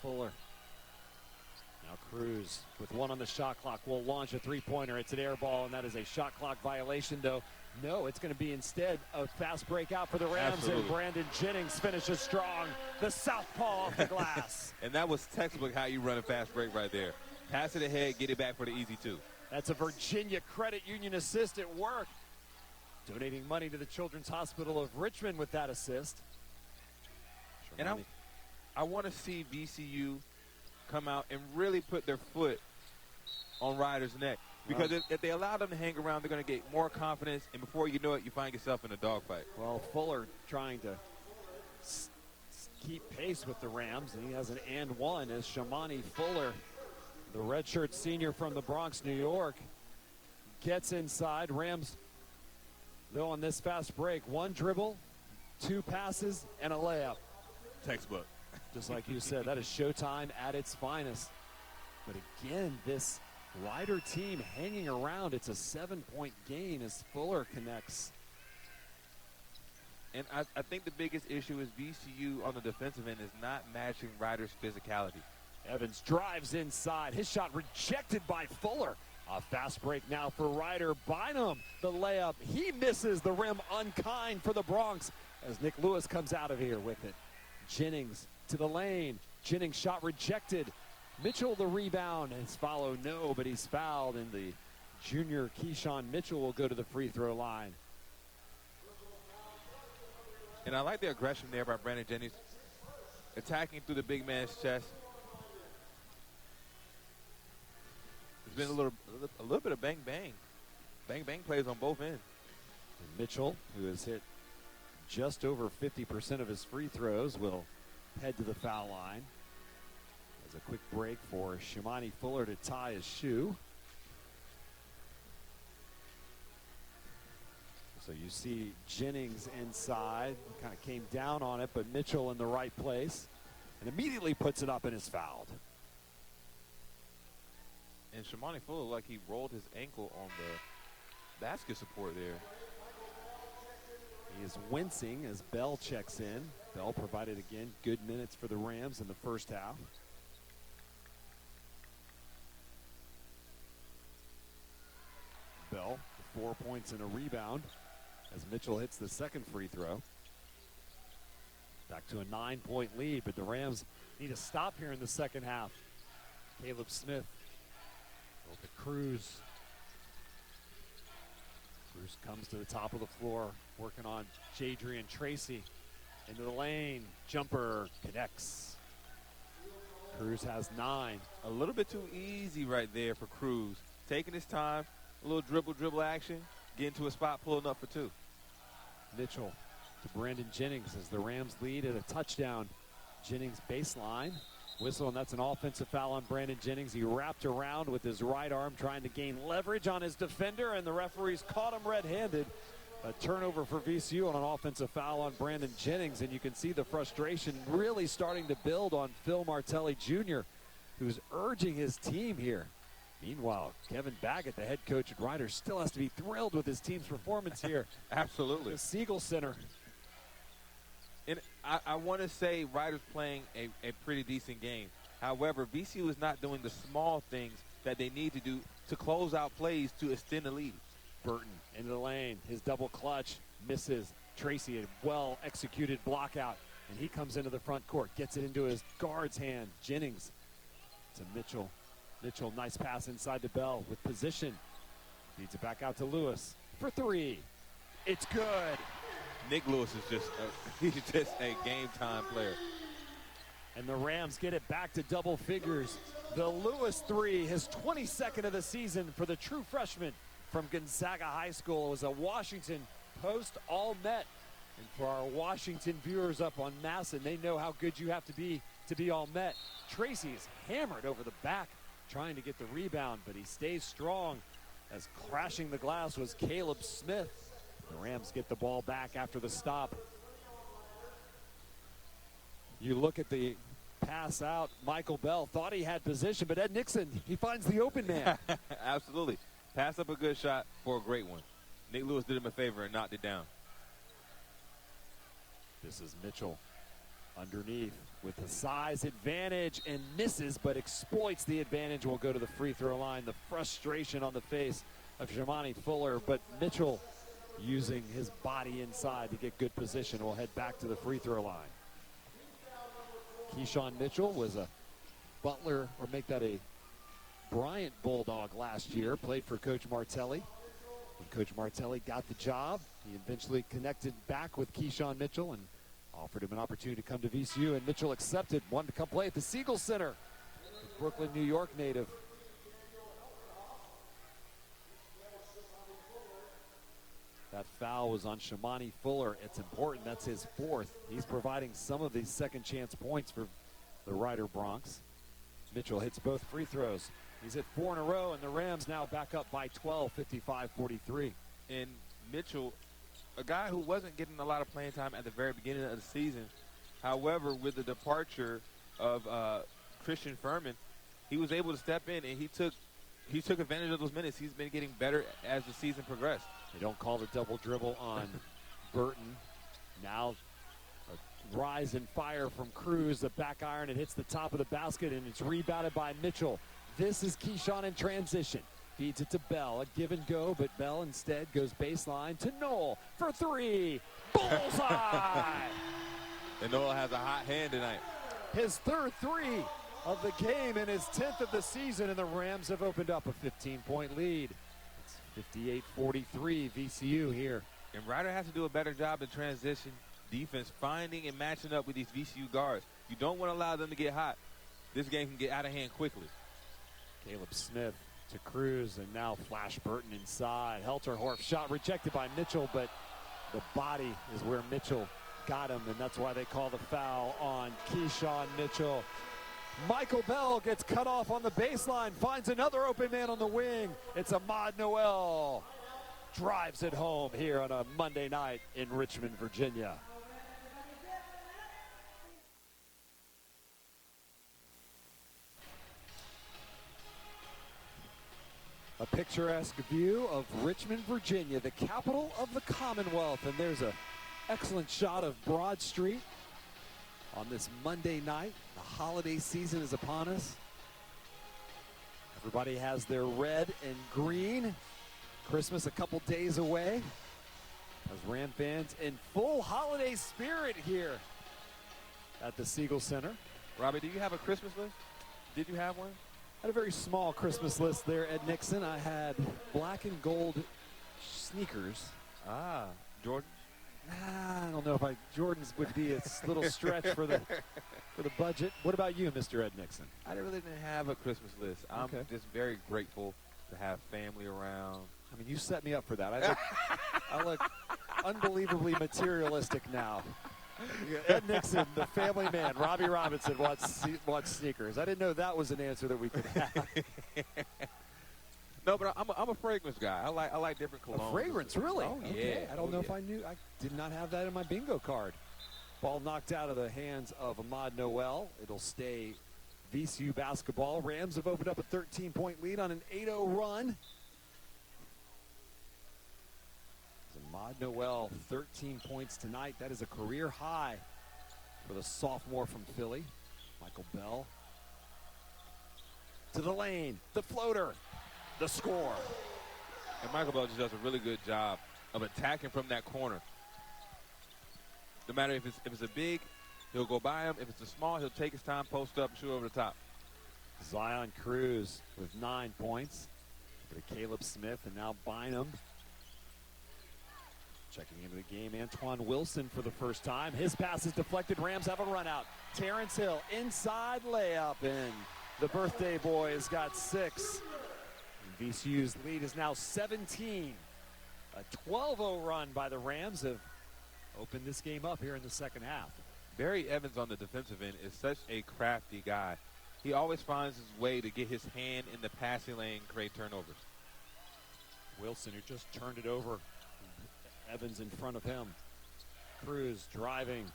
A: Fuller. Now Cruz with one on the shot clock will launch a three-pointer. It's an air ball, and that is a shot clock violation, though. No, it's going to be instead a fast breakout for the Rams.
B: Absolutely.
A: And Brandon Jennings finishes strong. The southpaw off the glass.
B: And that was textbook how you run a fast break right there. Pass it ahead, get it back for the easy two.
A: That's a Virginia Credit Union assist at work. Donating money to the Children's Hospital of Richmond with that assist.
B: And I want to see VCU come out and really put their foot on Ryder's neck. Because if they allow them to hang around, they're going to get more confidence, and before you know it, you find yourself in a dogfight.
A: Well, Fuller trying to keep pace with the Rams, and he has an and one as Shamani Fuller, the redshirt senior from the Bronx, New York, gets inside. Rams, though, on this fast break, 1 dribble, 2 passes, and a layup.
B: Textbook.
A: Just like you said, that is showtime at its finest. But again, this Ryder team hanging around. It's a 7-point gain as Fuller connects.
B: And I think the biggest issue is VCU on the defensive end is not matching Ryder's physicality.
A: Evans drives inside. His shot rejected by Fuller. A fast break now for Ryder. Bynum, the layup. He misses the rim, unkind for the Bronx as Nick Lewis comes out of here with it. Jennings to the lane. Jennings shot rejected. Mitchell the rebound. His follow, no, but he's fouled, and the junior Keyshawn Mitchell will go to the free throw line.
B: And I like the aggression there by Brandon Jennings, attacking through the big man's chest. There's been a little bit of bang-bang. Bang-bang plays on both ends.
A: And Mitchell, who has hit just over 50% of his free throws, will head to the foul line. As a quick break for Shamani Fuller to tie his shoe. So you see Jennings inside, kind of came down on it, but Mitchell in the right place, and immediately puts it up and is fouled.
B: And Shamani Fuller, like he rolled his ankle on the basket support there.
A: He is wincing as Bell checks in. Bell provided, again, good minutes for the Rams in the first half. Bell, 4 points and a rebound as Mitchell hits the second free throw. Back to a 9-point lead, but the Rams need to stop here in the second half. Caleb Smith over to Cruz. Cruz comes to the top of the floor, working on Jadrian Tracy. Into the lane, jumper connects. Cruz has 9.
B: A little bit too easy right there for Cruz. Taking his time, a little dribble action, getting to a spot, pulling up for 2.
A: Mitchell to Brandon Jennings as the Rams lead at a touchdown. Jennings baseline. Whistle, and that's an offensive foul on Brandon Jennings. He wrapped around with his right arm trying to gain leverage on his defender, and the referees caught him red-handed. A turnover for VCU on an offensive foul on Brandon Jennings, and you can see the frustration really starting to build on Phil Martelli Jr., who's urging his team here. Meanwhile, Kevin Baggett, the head coach at Ryder, still has to be thrilled with his team's performance here.
B: Absolutely.
A: The Siegel Center.
B: And I want to say Ryder's playing a pretty decent game. However, VCU is not doing the small things that they need to do to close out plays to extend the lead.
A: Burton into the lane. His double clutch misses. Tracy, a well-executed block out. And he comes into the front court, gets it into his guard's hand. Jennings to Mitchell. Mitchell, nice pass inside to Bell with position. Feeds it back out to Lewis for 3. It's good.
B: Nick Lewis is he's just a game-time player.
A: And the Rams get it back to double figures. The Lewis 3, his 22nd of the season for the true freshman from Gonzaga High School. It was a Washington Post All-Met. And for our Washington viewers up on Masson, they know how good you have to be All-Met. Tracy's hammered over the back, trying to get the rebound, but he stays strong as crashing the glass was Caleb Smith. The Rams get the ball back after the stop. You look at the pass out. Michael Bell thought he had position, but Ed Nixon, he finds the open man.
B: Absolutely. Pass up a good shot for a great one. Nick Lewis did him a favor and knocked it down.
A: This is Mitchell underneath with the size advantage and misses, but exploits the advantage. Will go to the free throw line. The frustration on the face of Shamani Fuller, but Mitchell using his body inside to get good position will head back to the free throw line. Keyshawn Mitchell was a Butler, or make that a Bryant Bulldog last year, played for Coach Martelli. When Coach Martelli got the job, he eventually connected back with Keyshawn Mitchell and offered him an opportunity to come to VCU, and Mitchell accepted, wanted to come play at the Siegel Center. Brooklyn, New York native. That foul was on Shamani Fuller. It's important. That's his fourth. He's providing some of these second chance points for the Rider Bronx. Mitchell hits both free throws. He's hit 4 in a row, and the Rams now back up by 12, 55-43.
B: And Mitchell, a guy who wasn't getting a lot of playing time at the very beginning of the season. However, with the departure of Christian Furman, he was able to step in, and he took advantage of those minutes. He's been getting better as the season progressed.
A: They don't call the double dribble on Burton. Now a rise and fire from Cruz. The back iron, it hits the top of the basket, and it's rebounded by Mitchell. This is Keyshawn in transition. Feeds it to Bell. A give and go, but Bell instead goes baseline to Nowell for 3. Bullseye!
B: And Nowell has a hot hand tonight.
A: His third 3 of the game and his 10th of the season, and the Rams have opened up a 15-point lead. It's 58-43 VCU here.
B: And Ryder has to do a better job in transition defense, finding and matching up with these VCU guards. You don't want to allow them to get hot. This game can get out of hand quickly.
A: Caleb Smith to Cruz, and now Flash Burton inside. Helterhorf shot rejected by Mitchell, but the body is where Mitchell got him, and that's why they call the foul on Keyshawn Mitchell. Michael Bell gets cut off on the baseline, finds another open man on the wing. It's Ahmad Nowell. Drives it home here on a Monday night in Richmond, Virginia. A picturesque view of Richmond, Virginia, the capital of the Commonwealth. And there's an excellent shot of Broad Street on this Monday night. The holiday season is upon us. Everybody has their red and green. Christmas a couple days away. As Ram fans in full holiday spirit here at the Siegel Center.
B: Robbie, do you have a Christmas list? Did you have one?
A: I had a very small Christmas list there at Nixon. I had black and gold sneakers.
B: Jordan?
A: I don't know if Jordans would be a little stretch for the budget. What about you, Mr. Ed Nixon?
B: I really didn't have a Christmas list. I'm just very grateful to have family around.
A: I mean, you set me up for that. I look unbelievably materialistic now. Ed Nixon, the family man. Robbie Robinson wants sneakers. I didn't know that was an answer that we could have.
B: No, but I'm a fragrance guy. I like different colognes.
A: A fragrance, really?
B: Oh,
A: okay.
B: yeah.
A: I don't know if I knew. I did not have that in my bingo card. Ball knocked out of the hands of Ahmad Nowell. It'll stay VCU basketball. Rams have opened up a 13-point lead on an 8-0 run. Ahmad Nowell, 13 points tonight. That is a career high for the sophomore from Philly. Michael Bell to the lane, the floater, the score.
B: And Michael Bell just does a really good job of attacking from that corner. No matter if it's a big, he'll go by him. If it's a small, he'll take his time, post up, and shoot over the top.
A: Zion Cruz with 9 points. To Caleb Smith, and now Bynum. Checking into the game, Antoine Wilson for the first time. His pass is deflected. Rams have a run out. Terrence Hill, inside layup, and the birthday boy has got 6. And VCU's lead is now 17. A 12-0 run by the Rams have opened this game up here in the second half.
B: Barry Evans on the defensive end is such a crafty guy. He always finds his way to get his hand in the passing lane, create turnovers.
A: Wilson, who just turned it over. Evans in front of him. Cruz driving.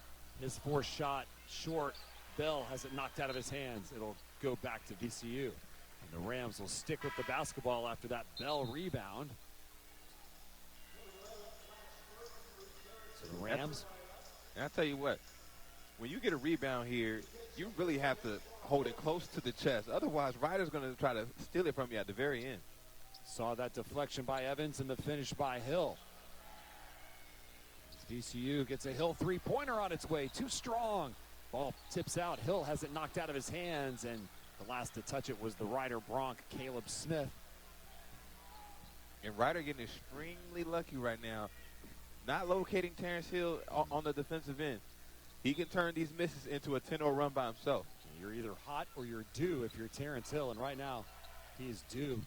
A: His fourth shot short. Bell has it knocked out of his hands. It'll go back to VCU. And the Rams will stick with the basketball after that Bell rebound. So the Rams.
B: And I'll tell you what, when you get a rebound here, you really have to hold it close to the chest. Otherwise, Ryder's going to try to steal it from you at the very end.
A: Saw that deflection by Evans and the finish by Hill. VCU gets a Hill three-pointer on its way. Too strong. Ball tips out. Hill has it knocked out of his hands, and the last to touch it was the Rider Bronc, Caleb Smith.
B: And Ryder getting extremely lucky right now. Not locating Terrence Hill on the defensive end. He can turn these misses into a 10-0 run by himself.
A: You're either hot or you're due if you're Terrence Hill, and right now he's due.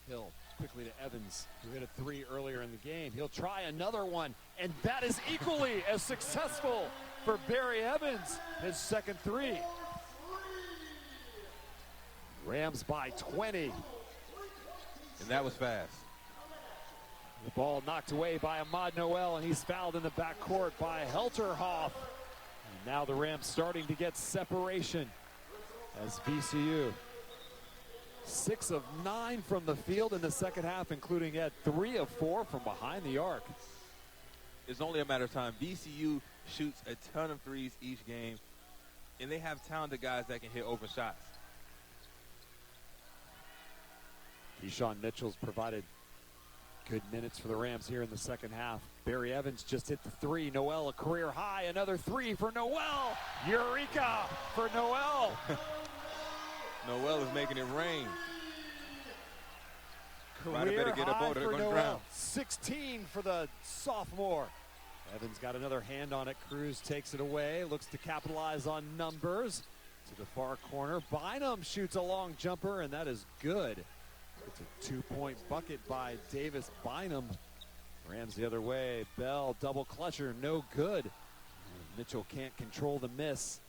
A: Hill quickly to Evans, who hit a 3 earlier in the game. He'll try another one, and that is equally as successful for Barry Evans, his second 3. Rams by 20.
B: And that was fast.
A: The ball knocked away by Ahmad Nowell, and he's fouled in the backcourt by Helterhoff. And now the Rams starting to get separation as VCU 6 of 9 from the field in the second half, including Ed 3 of 4 from behind the arc.
B: It's only a matter of time. VCU shoots a ton of threes each game, and they have talented guys that can hit open shots.
A: Keyshawn Mitchell's provided good minutes for the Rams here in the second half. Barry Evans just hit the 3. Nowell a career high. Another 3 for Nowell. Eureka for Nowell.
B: Nowell is making it rain.
A: Career
B: get a
A: high
B: boat, they're
A: for
B: gonna
A: Nowell.
B: drown.
A: 16 for the sophomore. Evans got another hand on it. Cruz takes it away. Looks to capitalize on numbers. To the far corner. Bynum shoots a long jumper, and that is good. It's a 2-point bucket by Davis Bynum. Rams the other way. Bell double clutcher, no good. Mitchell can't control the miss.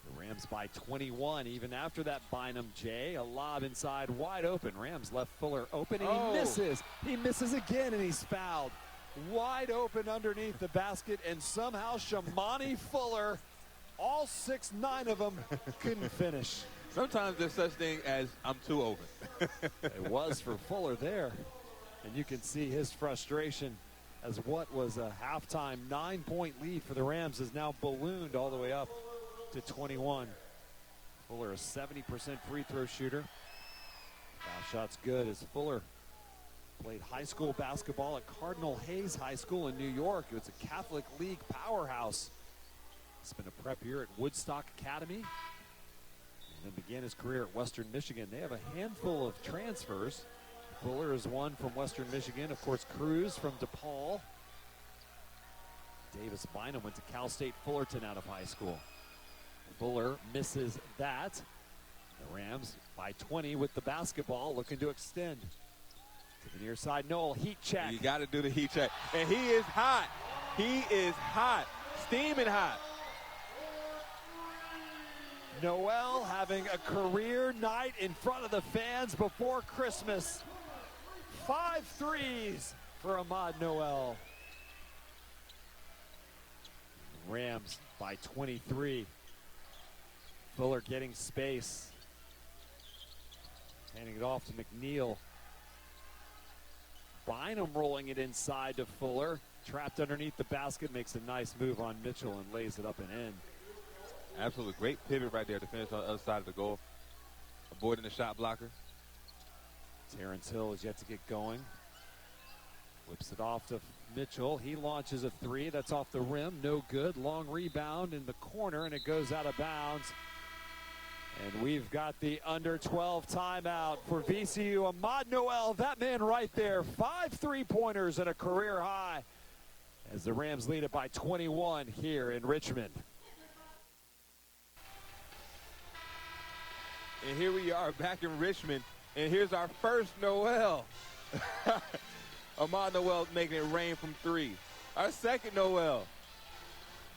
A: The Rams by 21 even after that Bynum J. A lob inside wide open. Rams left Fuller open and he misses. He misses again and he's fouled. Wide open underneath the basket, and somehow Shamani Fuller, all 6'9" of them, couldn't finish.
B: Sometimes there's such thing as I'm too open.
A: It was for Fuller there. And you can see his frustration as what was a halftime 9-point lead for the Rams is now ballooned all the way up to 21. Fuller, a 70% free throw shooter. Foul shot's good as Fuller played high school basketball at Cardinal Hayes High School in New York. It was a Catholic League powerhouse. He's been a prep here at Woodstock Academy. And then began his career at Western Michigan. They have a handful of transfers. Fuller is one from Western Michigan. Of course, Cruz from DePaul. Davis Bynum went to Cal State Fullerton out of high school. Fuller misses that. The Rams by 20 with the basketball, looking to extend. To the near side, Nowell, heat check.
B: You got to do the heat check. And he is hot. He is hot. Steaming hot.
A: Nowell having a career night in front of the fans before Christmas. 5 threes for Ahmad Nowell. Rams by 23. Fuller getting space. Handing it off to McNeil. Bynum rolling it inside to Fuller. Trapped underneath the basket, makes a nice move on Mitchell and lays it up and in.
B: Absolutely great pivot right there to finish on the other side of the goal. Avoiding the shot blocker.
A: Terrence Hill is yet to get going. Whips it off to Mitchell. He launches a 3. That's off the rim. No good. Long rebound in the corner, and it goes out of bounds. And we've got the under 12 timeout for VCU. Ahmad Nowell, that man right there. 5 3-pointers and a career high as the Rams lead it by 21 here in Richmond.
B: And here we are back in Richmond. And here's our first Nowell. Ahmad Nowell making it rain from 3. Our second Nowell.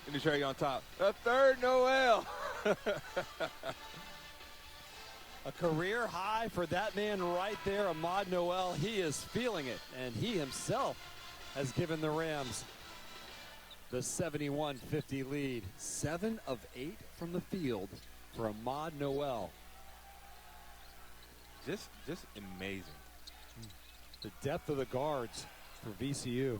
B: And the cherry on top. A third Nowell.
A: A career high for that man right there, Ahmad Nowell. He is feeling it, and he himself has given the Rams the 71-50 lead. 7 of 8 from the field for Ahmad Nowell.
B: Just amazing.
A: The depth of the guards for VCU.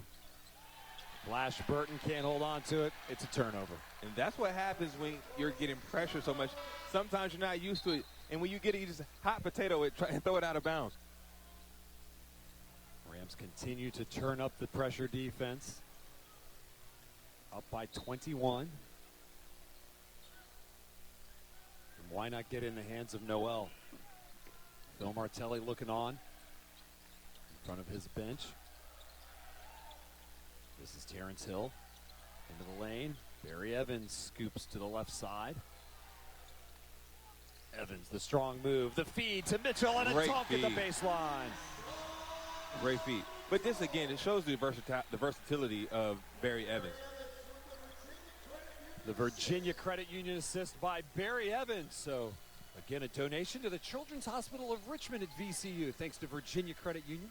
A: Flash Burton can't hold on to it. It's a turnover.
B: And that's what happens when you're getting pressure so much. Sometimes you're not used to it. And when you get it, you just hot potato it, try and throw it out of bounds.
A: Rams continue to turn up the pressure defense. Up by 21. And why not get in the hands of Nowell? Phil Martelli looking on in front of his bench. This is Terrence Hill into the lane. Barry Evans scoops to the left side. Evans, the strong move, the feed to Mitchell, and a
B: Great
A: dunk at the
B: feed.
A: baseline.
B: Great feat. But this, again, it shows the versatility of Barry Evans.
A: The Virginia Credit Union assist by Barry Evans. So, again, a donation to the Children's Hospital of Richmond at VCU. Thanks to Virginia Credit Union.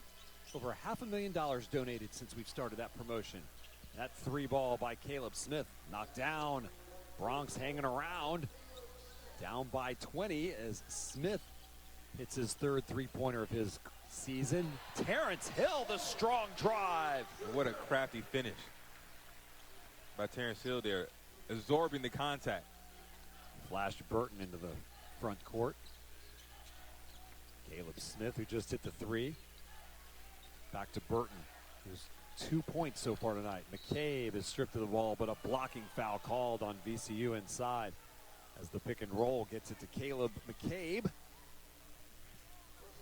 A: Over $500,000 donated since we've started that promotion. That three ball by Caleb Smith knocked down. Bronx hanging around. Down by 20 as Smith hits his third three-pointer of his season. Terrence Hill, the strong drive.
B: And what a crafty finish by Terrence Hill there, absorbing the contact.
A: Flashed Burton into the front court. Caleb Smith, who just hit the three. Back to Burton, who's 2 points so far tonight. McCabe is stripped of the ball, but a blocking foul called on VCU inside as the pick and roll gets it to Caleb McCabe.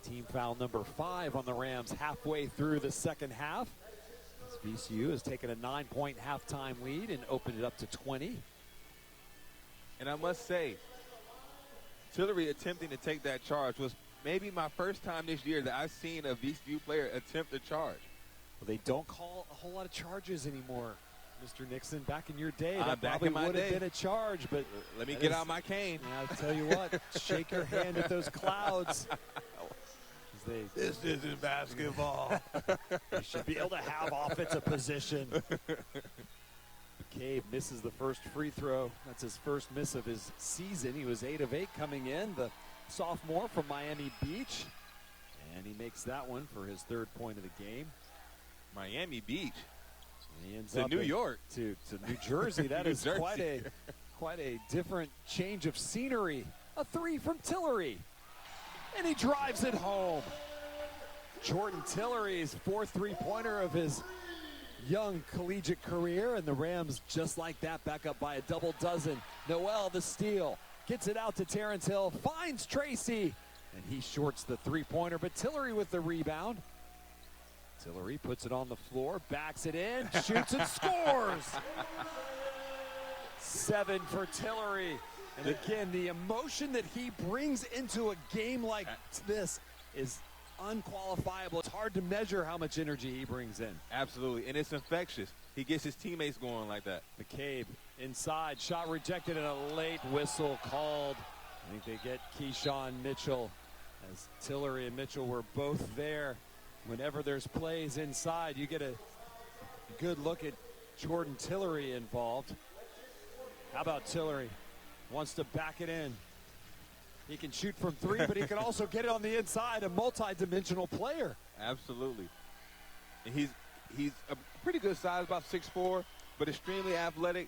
A: Team foul number 5 on the Rams halfway through the second half. As VCU has taken a 9-point halftime lead and opened it up to 20.
B: And I must say, Tillery attempting to take that charge was maybe my first time this year that I've seen a VCU player attempt a charge.
A: Well, they don't call a whole lot of charges anymore, Mr. Nixon. Back in your day,
B: Back
A: that probably
B: in my
A: would have
B: day.
A: been a charge. But
B: Let me get out my cane.
A: And I'll tell you what, shake your hand at those clouds.
B: This isn't basketball.
A: They should be able to have offensive position. McCabe misses the first free throw. That's his first miss of his season. He was 8 of 8 coming in, the sophomore from Miami Beach. And he makes that one for his third point of the game.
B: Miami Beach.
A: And he ends
B: To
A: up
B: New York.
A: To New Jersey. That
B: New
A: is
B: Jersey.
A: quite a different change of scenery. A three from Tillery. And he drives it home. Jordan Tillery's fourth three-pointer of his young collegiate career, and the Rams, just like that, back up by a double dozen. Nowell, the steal, gets it out to Terrence Hill, finds Tracy, and he shorts the three-pointer, but Tillery with the rebound. Tillery puts it on the floor, backs it in, shoots and scores! 7 for Tillery. And again, the emotion that he brings into a game like this is unqualifiable. It's hard to measure how much energy he brings in.
B: Absolutely, and it's infectious. He gets his teammates going like that.
A: McCabe inside, shot rejected and a late whistle called. I think they get Keyshawn Mitchell, as Tillery and Mitchell were both there. Whenever there's plays inside, you get a good look at Jordan Tillery involved. How about Tillery? Wants to back it in. He can shoot from 3, but he can also get it on the inside, a multi-dimensional player.
B: Absolutely. And he's a pretty good size, about 6'4", but extremely athletic.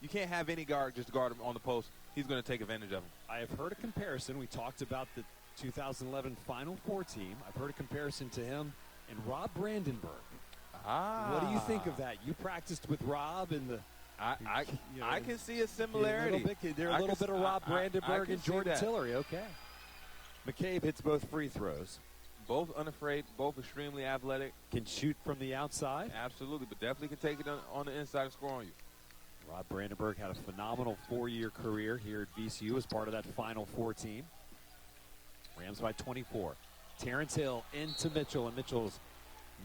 B: You can't have any guard just guard him on the post. He's going to take advantage of him.
A: I have heard a comparison. We talked about the 2011 Final Four team. I've heard a comparison to him and Rob Brandenburg. What do you think of that? You practiced with Rob in the...
B: I can see a similarity.
A: There's a little bit of Rob Brandenburg and Jordan Tillery. Okay. McCabe hits both free throws.
B: Both unafraid, both extremely athletic.
A: Can shoot from the outside.
B: Absolutely, but definitely can take it on the inside and score on you.
A: Rob Brandenburg had a phenomenal 4-year career here at VCU as part of that Final Four team. Rams by 24. Terrence Hill into Mitchell, and Mitchell's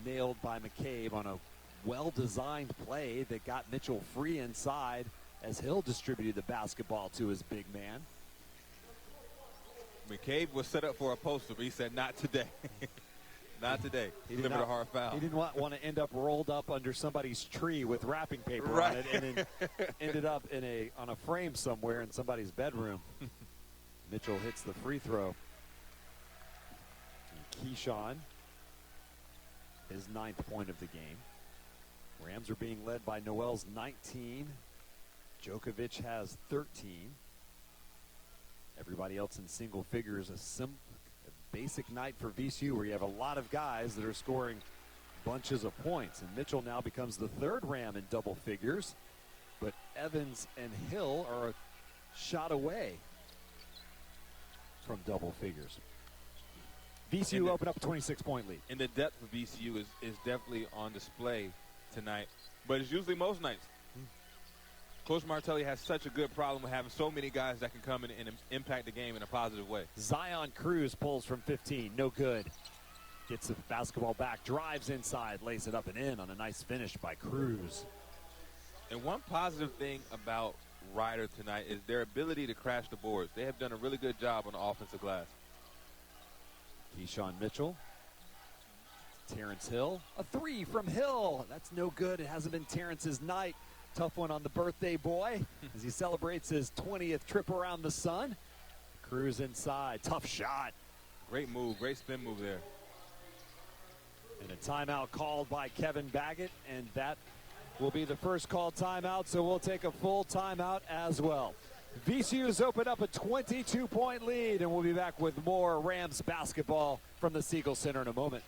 A: nailed by McCabe on a well-designed play that got Mitchell free inside as Hill distributed the basketball to his big man.
B: McCabe was set up for a poster, but he said, not today. Not today. He delivered a hard foul.
A: He didn't want to end up rolled up under somebody's tree with wrapping paper on it, and then ended up on a frame somewhere in somebody's bedroom. Mitchell hits the free throw. And Keyshawn, his 9th point of the game. Rams are being led by Nowell's 19. Djokovic has 13. Everybody else in single figures. A basic night for VCU where you have a lot of guys that are scoring bunches of points. And Mitchell now becomes the 3rd Ram in double figures. But Evans and Hill are a shot away from double figures. VCU opened up a 26-point lead.
B: And the depth of VCU is definitely on display tonight, but it's usually most nights. Coach Martelli has such a good problem with having so many guys that can come in and impact the game in a positive way.
A: Zion Cruz pulls from 15, no good. Gets the basketball back, drives inside, lays it up and in on a nice finish by Cruz.
B: And one positive thing about Rider tonight is their ability to crash the boards. They have done a really good job on the offensive glass.
A: Keyshawn Mitchell. Terrence Hill. A three from Hill. That's no good. It hasn't been Terrence's night. Tough one on the birthday boy as he celebrates his 20th trip around the sun. Cruz inside. Tough shot.
B: Great move. Great spin move there.
A: And a timeout called by Kevin Baggett, and that will be the first called timeout, so we'll take a full timeout as well. VCU's opened up a 22-point lead, and we'll be back with more Rams basketball from the Siegel Center in a moment.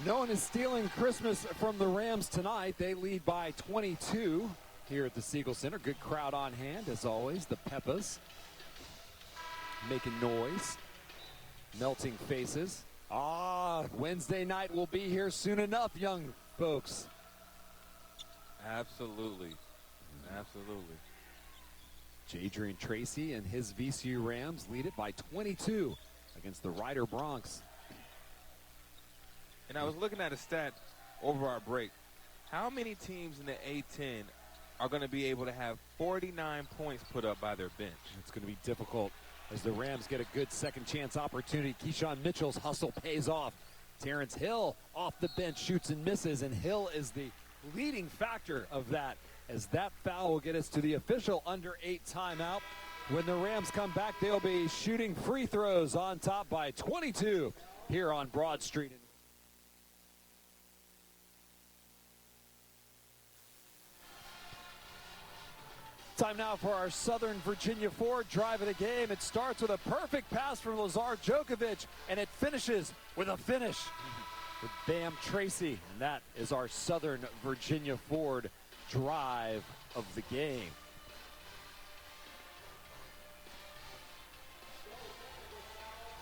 A: No one is stealing Christmas from the Rams tonight. They lead by 22 here at the Siegel Center. Good crowd on hand, as always. The Peppas making noise, melting faces. Wednesday night will be here soon enough, young folks.
B: Absolutely. Absolutely.
A: Jadrian Tracy and his VCU Rams lead it by 22 against the Rider Bronx.
B: And I was looking at a stat over our break. How many teams in the A-10 are going to be able to have 49 points put up by their bench?
A: It's going to be difficult as the Rams get a good second chance opportunity. Keyshawn Mitchell's hustle pays off. Terrence Hill off the bench shoots and misses, and Hill is the leading factor of that, as that foul will get us to the official under 8 timeout. When the Rams come back, they'll be shooting free throws on top by 22 here on Broad Street. Time now for our Southern Virginia Ford drive of the game. It starts with a perfect pass from Lazar Djokovic, and it finishes with a finish with Bam Tracy. And that is our Southern Virginia Ford drive of the game.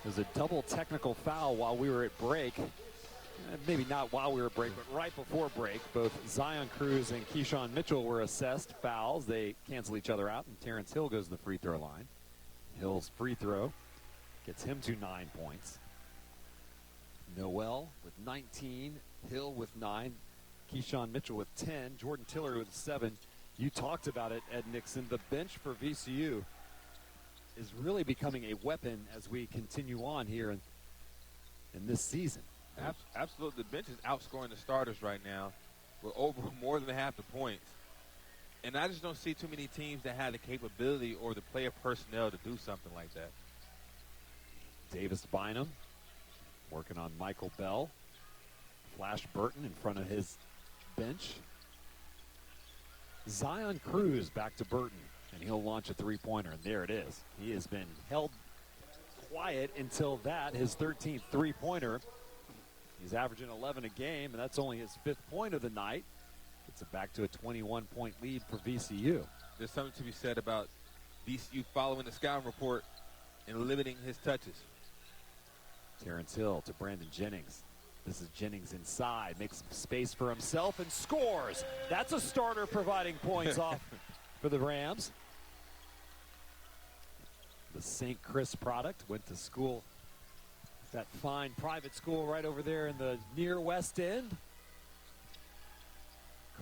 A: There's a double technical foul while we were at break. Maybe not while we were at break, but right before break. Both Zion Cruz and Keyshawn Mitchell were assessed fouls. They cancel each other out, and Terrence Hill goes to the free throw line. Hill's free throw gets him to 9 points. Nowell with 19, Hill with 9, Keyshawn Mitchell with 10, Jordan Tiller with 7. You talked about it, Ed Nixon. The bench for VCU is really becoming a weapon as we continue on here in this season.
B: Absolutely. The bench is outscoring the starters right now. We're over more than half the points. And I just don't see too many teams that have the capability or the player personnel to do something like that.
A: Davis Bynum working on Michael Bell. Flash Burton in front of his bench. Zion Cruz back to Burton, and he'll launch a three-pointer, and there it is. He has been held quiet until that, his 13th three-pointer. He's averaging 11 a game, and that's only his 5th point of the night. Gets it back to a 21-point lead for VCU.
B: There's something to be said about VCU following the scouting report and limiting his touches.
A: Terrence Hill to Brandon Jennings. This is Jennings inside, makes some space for himself and scores. That's a starter providing points off for the Rams. The St. Chris product, went to school, that fine private school right over there in the near West End.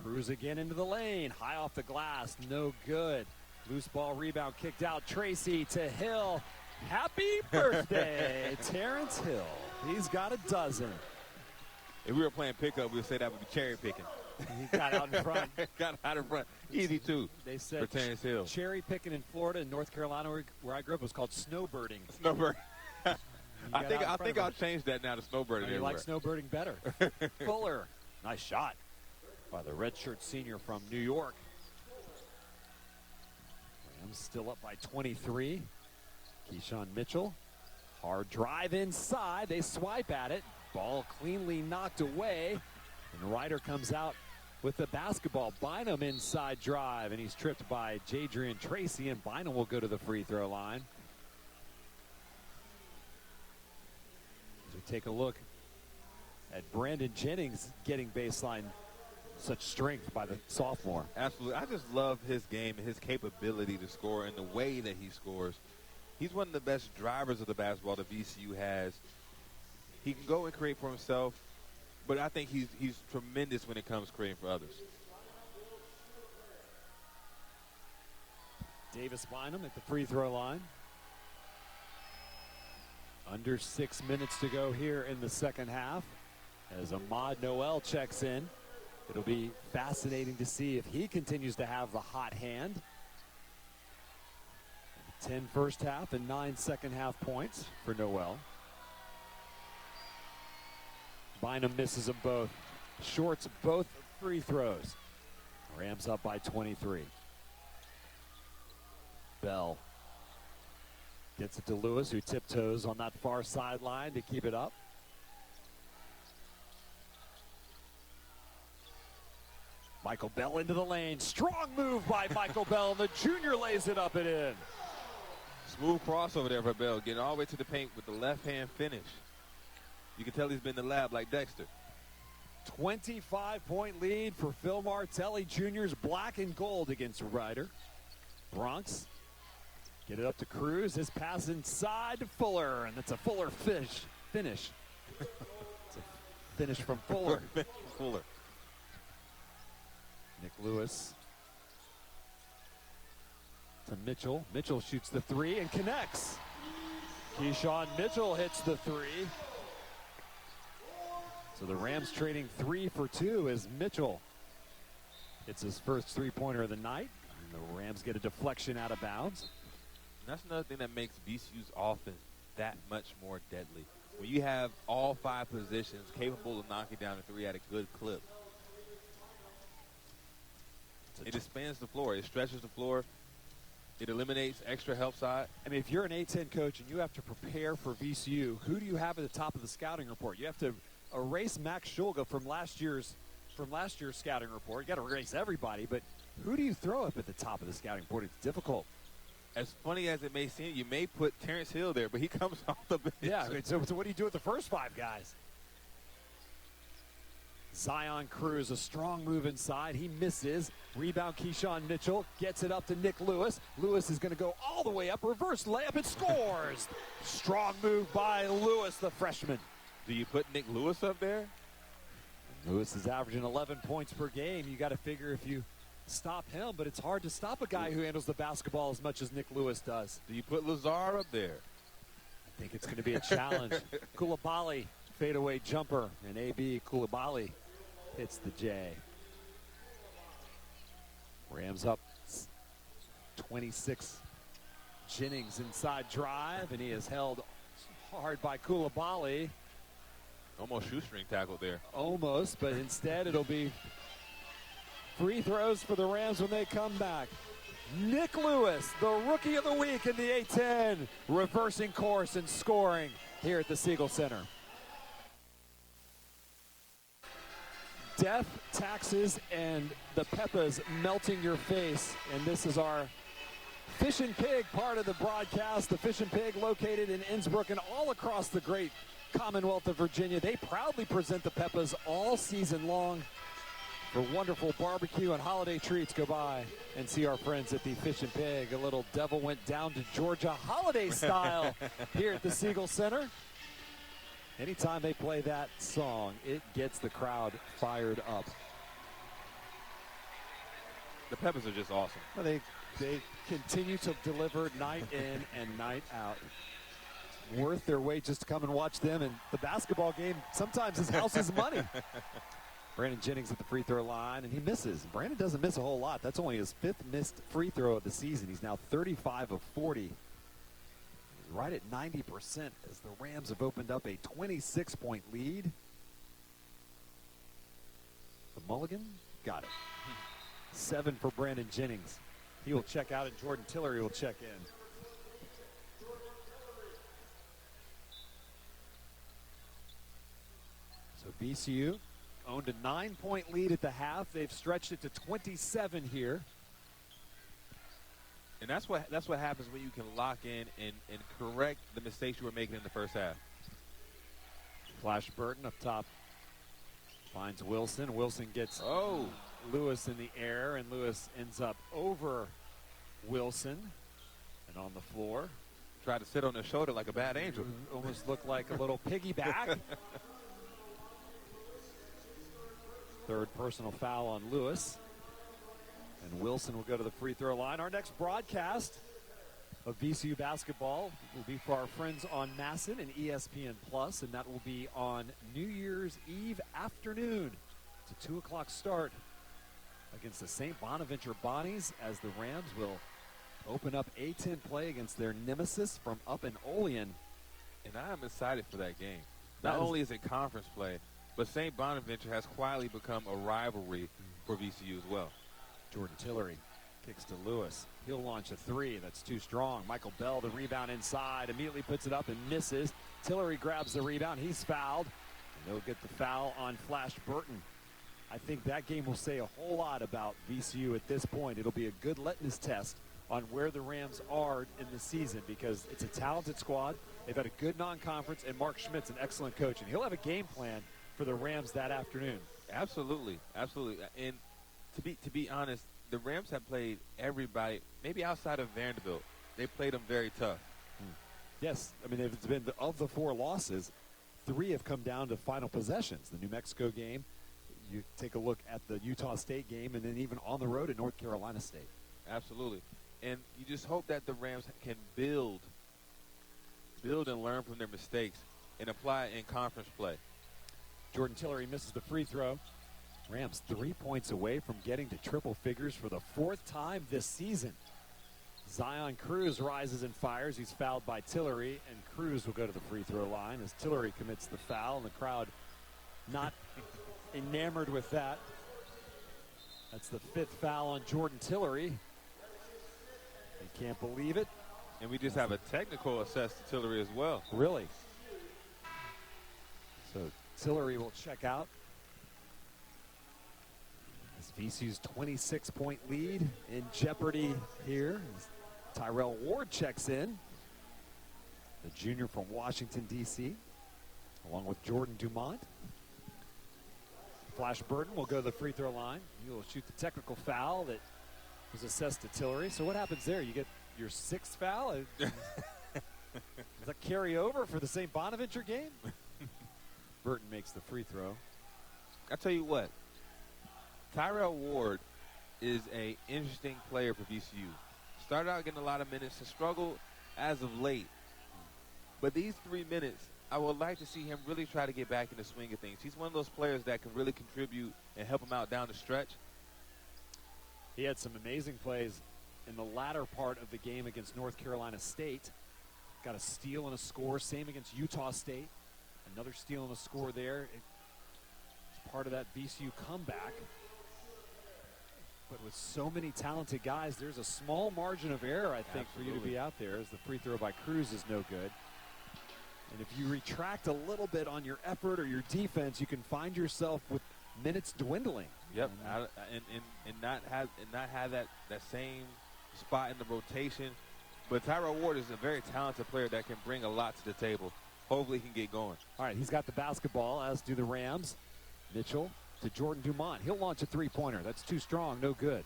A: Cruz again into the lane, high off the glass, no good. Loose ball rebound kicked out. Tracy to Hill. Happy birthday, Terrence Hill. He's got a dozen.
B: If we were playing pickup, we would say that would be cherry picking.
A: He got out in front.
B: Got out in front. Easy, too,
A: they said
B: for Terrence Hill.
A: Cherry picking in Florida and North Carolina, where I grew up, was called snowbirding.
B: Snowbird. I think I'll change that now to snowbirding.
A: You like snowbirding better. Fuller. Nice shot by the redshirt senior from New York. Rams still up by 23. Keyshawn Mitchell. Hard drive inside. They swipe at it. Ball cleanly knocked away. And Ryder comes out with the basketball. Bynum inside drive, and he's tripped by Jadrian Tracy, and Bynum will go to the free throw line. take a look at Brandon Jennings getting baseline. Such strength by the sophomore.
B: Absolutely. I just love his game and his capability to score and the way that he scores. He's one of the best drivers of the basketball that VCU has. He can go and create for himself, but I think he's tremendous when it comes to creating for others.
A: Davis Bynum at the free throw line. Under 6 minutes to go here in the second half as Ahmad Nowell checks in. It'll be fascinating to see if he continues to have the hot hand. 10 first half and 9 second half points for Nowell. Bynum misses them both. Shorts both free throws. Rams up by 23. Bell gets it to Lewis, who tiptoes on that far sideline to keep it up. Michael Bell into the lane. Strong move by Michael Bell. The junior lays it up and in.
B: Smooth crossover there for Bell, getting all the way to the paint with the left-hand finish. You can tell he's been in the lab like Dexter.
A: 25-point lead for Phil Martelli Jr.'s black and gold against Ryder. Bronx get it up to Cruz. His pass inside to Fuller, and it's a Fuller finish. It's a finish from Fuller.
B: Fuller.
A: Nick Lewis to Mitchell. Mitchell shoots the three and connects. Keyshawn Mitchell hits the three. So the Rams trading 3 for 2 as Mitchell hits his first three-pointer of the night. And the Rams get a deflection out of bounds.
B: And that's another thing that makes VCU's offense that much more deadly. When you have all 5 positions capable of knocking down a three at a good clip. It expands the floor. It stretches the floor. It eliminates extra help side.
A: I mean, if you're an A-10 coach and you have to prepare for VCU, who do you have at the top of the scouting report? You have to erase Max Shulga from last year's scouting report. You got to erase everybody, but who do you throw up at the top of the scouting report? It's difficult.
B: As funny as it may seem, you may put Terrence Hill there, but he comes off the bench.
A: Yeah, I mean, so what do you do with the first 5 guys? Zion Cruz, a strong move inside. He misses. Rebound Keyshawn Mitchell. Gets it up to Nick Lewis. Lewis is going to go all the way up. Reverse layup and scores. Strong move by Lewis, the freshman.
B: Do you put Nick Lewis up there?
A: Lewis is averaging 11 points per game. You got to figure if you stop him, but it's hard to stop a guy who handles the basketball as much as Nick Lewis does.
B: Do you put Lazar up there?
A: I think it's going to be a challenge. Koulibaly, fadeaway jumper, and A.B. Koulibaly hits the J. Rams up 26. Jennings inside drive, and he is held hard by Koulibaly.
B: Almost shoestring tackle there.
A: Almost, but instead it'll be free throws for the Rams when they come back. Nick Lewis, the rookie of the week in the A-10, reversing course and scoring here at the Siegel Center. Death, taxes, and the Peppas melting your face. And this is our Fish and Pig part of the broadcast. The Fish and Pig located in Innsbruck and all across the great Commonwealth of Virginia. They proudly present the Peppas all season long for wonderful barbecue and holiday treats. Go by and see our friends at the Fish and Pig. A little devil went down to Georgia holiday style here at the Siegel Center. Anytime they play that song, it gets the crowd fired up.
B: The Peppers are just awesome.
A: Well, they continue to deliver night in and night out. Worth their wait just to come and watch them. And the basketball game sometimes is house's money. Brandon Jennings at the free throw line, and he misses. Brandon doesn't miss a whole lot. That's only his 5th missed free throw of the season. He's now 35 of 40. Right at 90% as the Rams have opened up a 26-point lead. The Mulligan got it. 7 for Brandon Jennings. He will check out, and Jordan Tillery will check in. So VCU owned a 9-point lead at the half. They've stretched it to 27 here.
B: And that's what happens when you can lock in and correct the mistakes you were making in the first half.
A: Flash Burton up top finds Wilson. Wilson gets Lewis in the air, and Lewis ends up over Wilson and on the floor.
B: Tried to sit on his shoulder like a bad angel.
A: Almost looked like a little piggyback. Third personal foul on Lewis. And Wilson will go to the free throw line. Our next broadcast of VCU basketball will be for our friends on Masson and ESPN Plus, and that will be on New Year's Eve afternoon. It's a 2 o'clock start against the St. Bonaventure Bonnies as the Rams will open up A-10 play against their nemesis from up in Olean.
B: And I am excited for that game. Not only is it conference play, but St. Bonaventure has quietly become a rivalry for VCU as well.
A: Jordan Tillery kicks to Lewis. He'll launch a three. That's too strong. Michael Bell, the rebound inside, immediately puts it up and misses. Tillery grabs the rebound. He's fouled. And they'll get the foul on Flash Burton. I think that game will say a whole lot about VCU at this point. It'll be a good litmus test on where the Rams are in the season because it's a talented squad. They've had a good non-conference, and Mark Schmidt's an excellent coach. And he'll have a game plan for the Rams that afternoon.
B: Absolutely, absolutely. And to be honest, the Rams have played everybody, maybe outside of Vanderbilt. They played them very tough.
A: Yes, I mean, it's been of the 4 losses, 3 have come down to final possessions. The New Mexico game, you take a look at the Utah State game, and then even on the road at North Carolina State.
B: Absolutely. And you just hope that the Rams can build and learn from their mistakes and apply it in conference play.
A: Jordan Tillery misses the free throw. Rams 3 points away from getting to triple figures for the 4th time this season. Zion Cruz rises and fires. He's fouled by Tillery, and Cruz will go to the free throw line as Tillery commits the foul, and the crowd not enamored with that. That's the 5th foul on Jordan Tillery. They can't believe it.
B: And we just have a technical assessed to Tillery as well.
A: Really? So Tillery will check out. As VCU's 26-point lead in jeopardy here. As Tyrell Ward checks in. The junior from Washington, D.C., along with Jordan Dumont. Flash Burton will go to the free throw line. He will shoot the technical foul that was assessed to Tillery. So what happens there? You get your 6th foul? Does that carry over for the St. Bonaventure game? Burton makes the free throw.
B: I tell you what, Tyrell Ward is an interesting player for VCU. Started out getting a lot of minutes and struggled as of late. But these 3 minutes, I would like to see him really try to get back in the swing of things. He's one of those players that can really contribute and help him out down the stretch.
A: He had some amazing plays in the latter part of the game against North Carolina State. Got a steal and a score. Same against Utah State. Another steal and a score there. It's part of that VCU comeback. But with so many talented guys, there's a small margin of error, I think, for you to be out there, as the free throw by Cruz is no good. And if you retract a little bit on your effort or your defense, you can find yourself with minutes dwindling.
B: Yep, and not have that same spot in the rotation. But Tyrell Ward is a very talented player that can bring a lot to the table. Hopefully he can get going.
A: All right, he's got the basketball, as do the Rams. Mitchell to Jordan Dumont. He'll launch a three-pointer. That's too strong, no good.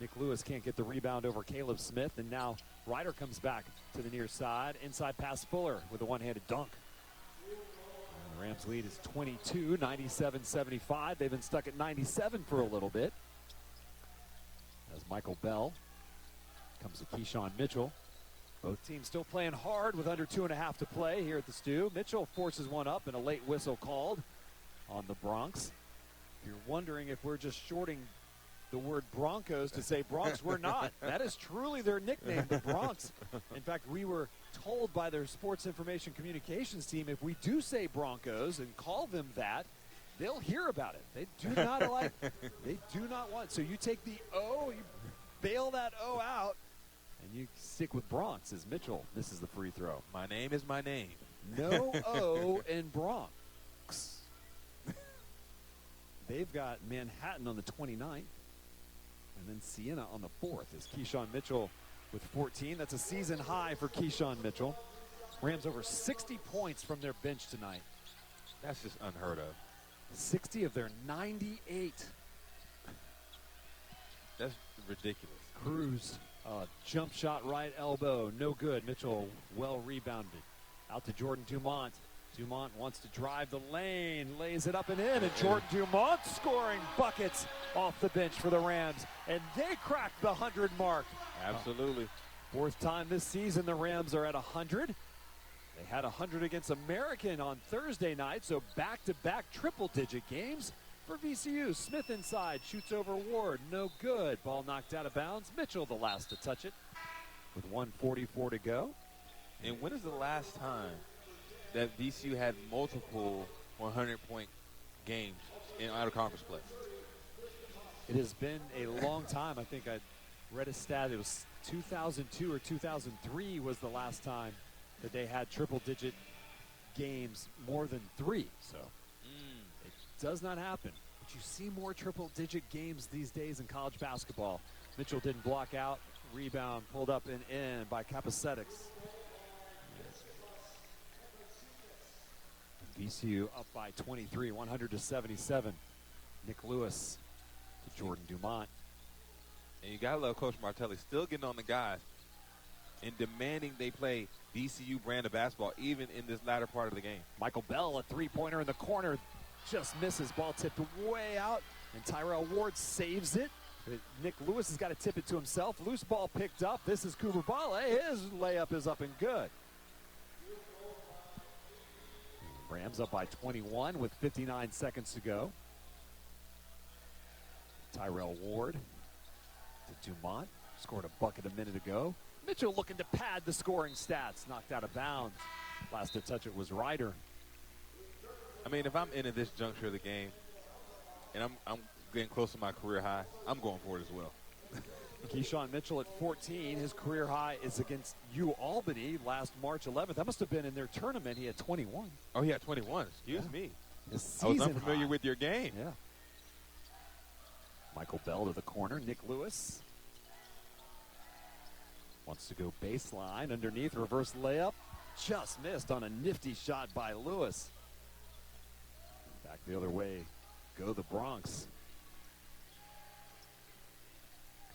A: Nick Lewis can't get the rebound over Caleb Smith, and now Ryder comes back to the near side. Inside pass Fuller with a one-handed dunk. And the Rams lead is 22, 97-75. They've been stuck at 97 for a little bit. As Michael Bell comes to Keyshawn Mitchell. Both teams still playing hard with under 2.5 to play here at the Stew. Mitchell forces one up and a late whistle called on the Bronx. If you're wondering if we're just shorting the word Broncos to say Bronx, we're not. That is truly their nickname, the Bronx. In fact, we were told by their sports information communications team, if we do say Broncos and call them that, they'll hear about it. They do not like, they do not want. So you take the O, you bail that O out, and you stick with Bronx as Mitchell misses the free throw.
B: My name is my name.
A: No O in Bronx. They've got Manhattan on the 29th, and then Siena on the 4th. Is Keyshawn Mitchell with 14. That's a season high for Keyshawn Mitchell. Rams over 60 points from their bench tonight.
B: That's just unheard of.
A: 60 of their 98.
B: That's ridiculous.
A: Cruz, jump shot right elbow, no good. Mitchell well rebounded. Out to Jordan Dumont. Dumont wants to drive the lane, lays it up and in, and Jordan Dumont scoring buckets off the bench for the Rams, and they cracked the 100 mark.
B: Absolutely.
A: Fourth time this season the Rams are at 100. They had 100 against American on Thursday night, so back-to-back triple-digit games for VCU. Smith inside, shoots over Ward, no good. Ball knocked out of bounds. Mitchell the last to touch it with 1:44 to go.
B: And when is the last time that VCU had multiple 100-point games in out-of-conference play?
A: It has been a long time. I think I read a stat. It was 2002 or 2003 was the last time that they had triple-digit games more than 3. So it does not happen. But you see more triple-digit games these days in college basketball. Mitchell didn't block out. Rebound pulled up and in by Capacetics. VCU up by 23, 100-77. Nick Lewis to Jordan Dumont.
B: And you got to love Coach Martelli still getting on the guys and demanding they play VCU brand of basketball even in this latter part of the game.
A: Michael Bell, a three-pointer in the corner, just misses. Ball tipped way out, and Tyrell Ward saves it. Nick Lewis has got to tip it to himself. Loose ball picked up. This is Kubabale. His layup is up and good. Rams up by 21 with 59 seconds to go. Tyrell Ward to Dumont. Scored a bucket a minute ago. Mitchell looking to pad the scoring stats. Knocked out of bounds. Last to touch it was Ryder.
B: I mean, if I'm in at this juncture of the game and I'm getting close to my career high, I'm going for it as well.
A: Keyshawn Mitchell at 14. His career high is against Albany last March 11th. That must have been in their tournament. He had 21.
B: Oh, he had 21. Excuse me.
A: His
B: I was
A: season
B: unfamiliar
A: high.
B: with your game.
A: Yeah. Michael Bell to the corner. Nick Lewis wants to go baseline. Underneath, reverse layup. Just missed on a nifty shot by Lewis. Back the other way. Go the Bronx.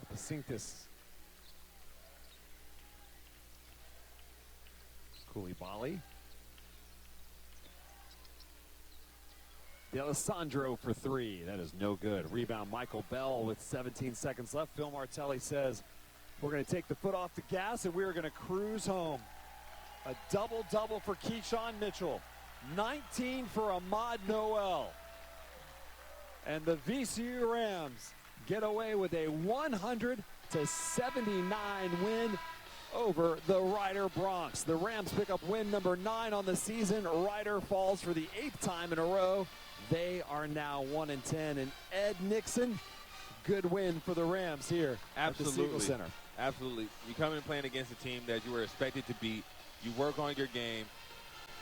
A: Pacincus. Koulibaly. D'Alessandro for 3. That is no good. Rebound Michael Bell with 17 seconds left. Phil Martelli says we're going to take the foot off the gas and we're going to cruise home. A double-double for Keyshawn Mitchell. 19 for Ahmad Nowell. And the VCU Rams get away with a 100-79 win over the Ryder Bronx. The Rams pick up win number 9 on the season. Ryder falls for the 8th time in a row. They are now 1-10. And Ed Nixon, good win for the Rams here at the Siegel Center.
B: Absolutely. You come in playing against a team that you were expected to beat. You work on your game.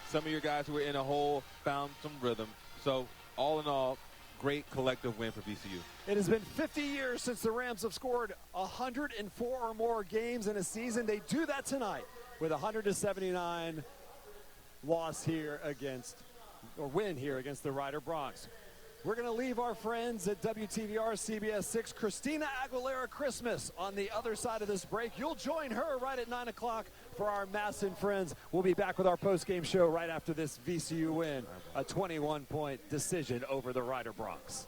B: Some of your guys who were in a hole found some rhythm. So all in all, great collective win for VCU.
A: It has been 50 years since the Rams have scored 104 or more games in a season. They do that tonight with a 100-79 loss here against, or win here against the Ryder Bronx. We're going to leave our friends at WTVR CBS 6, Christina Aguilera Christmas, on the other side of this break. You'll join her right at 9 o'clock for our Mass and Friends. We'll be back with our post-game show right after this VCU win, a 21-point decision over the Ryder Bronx.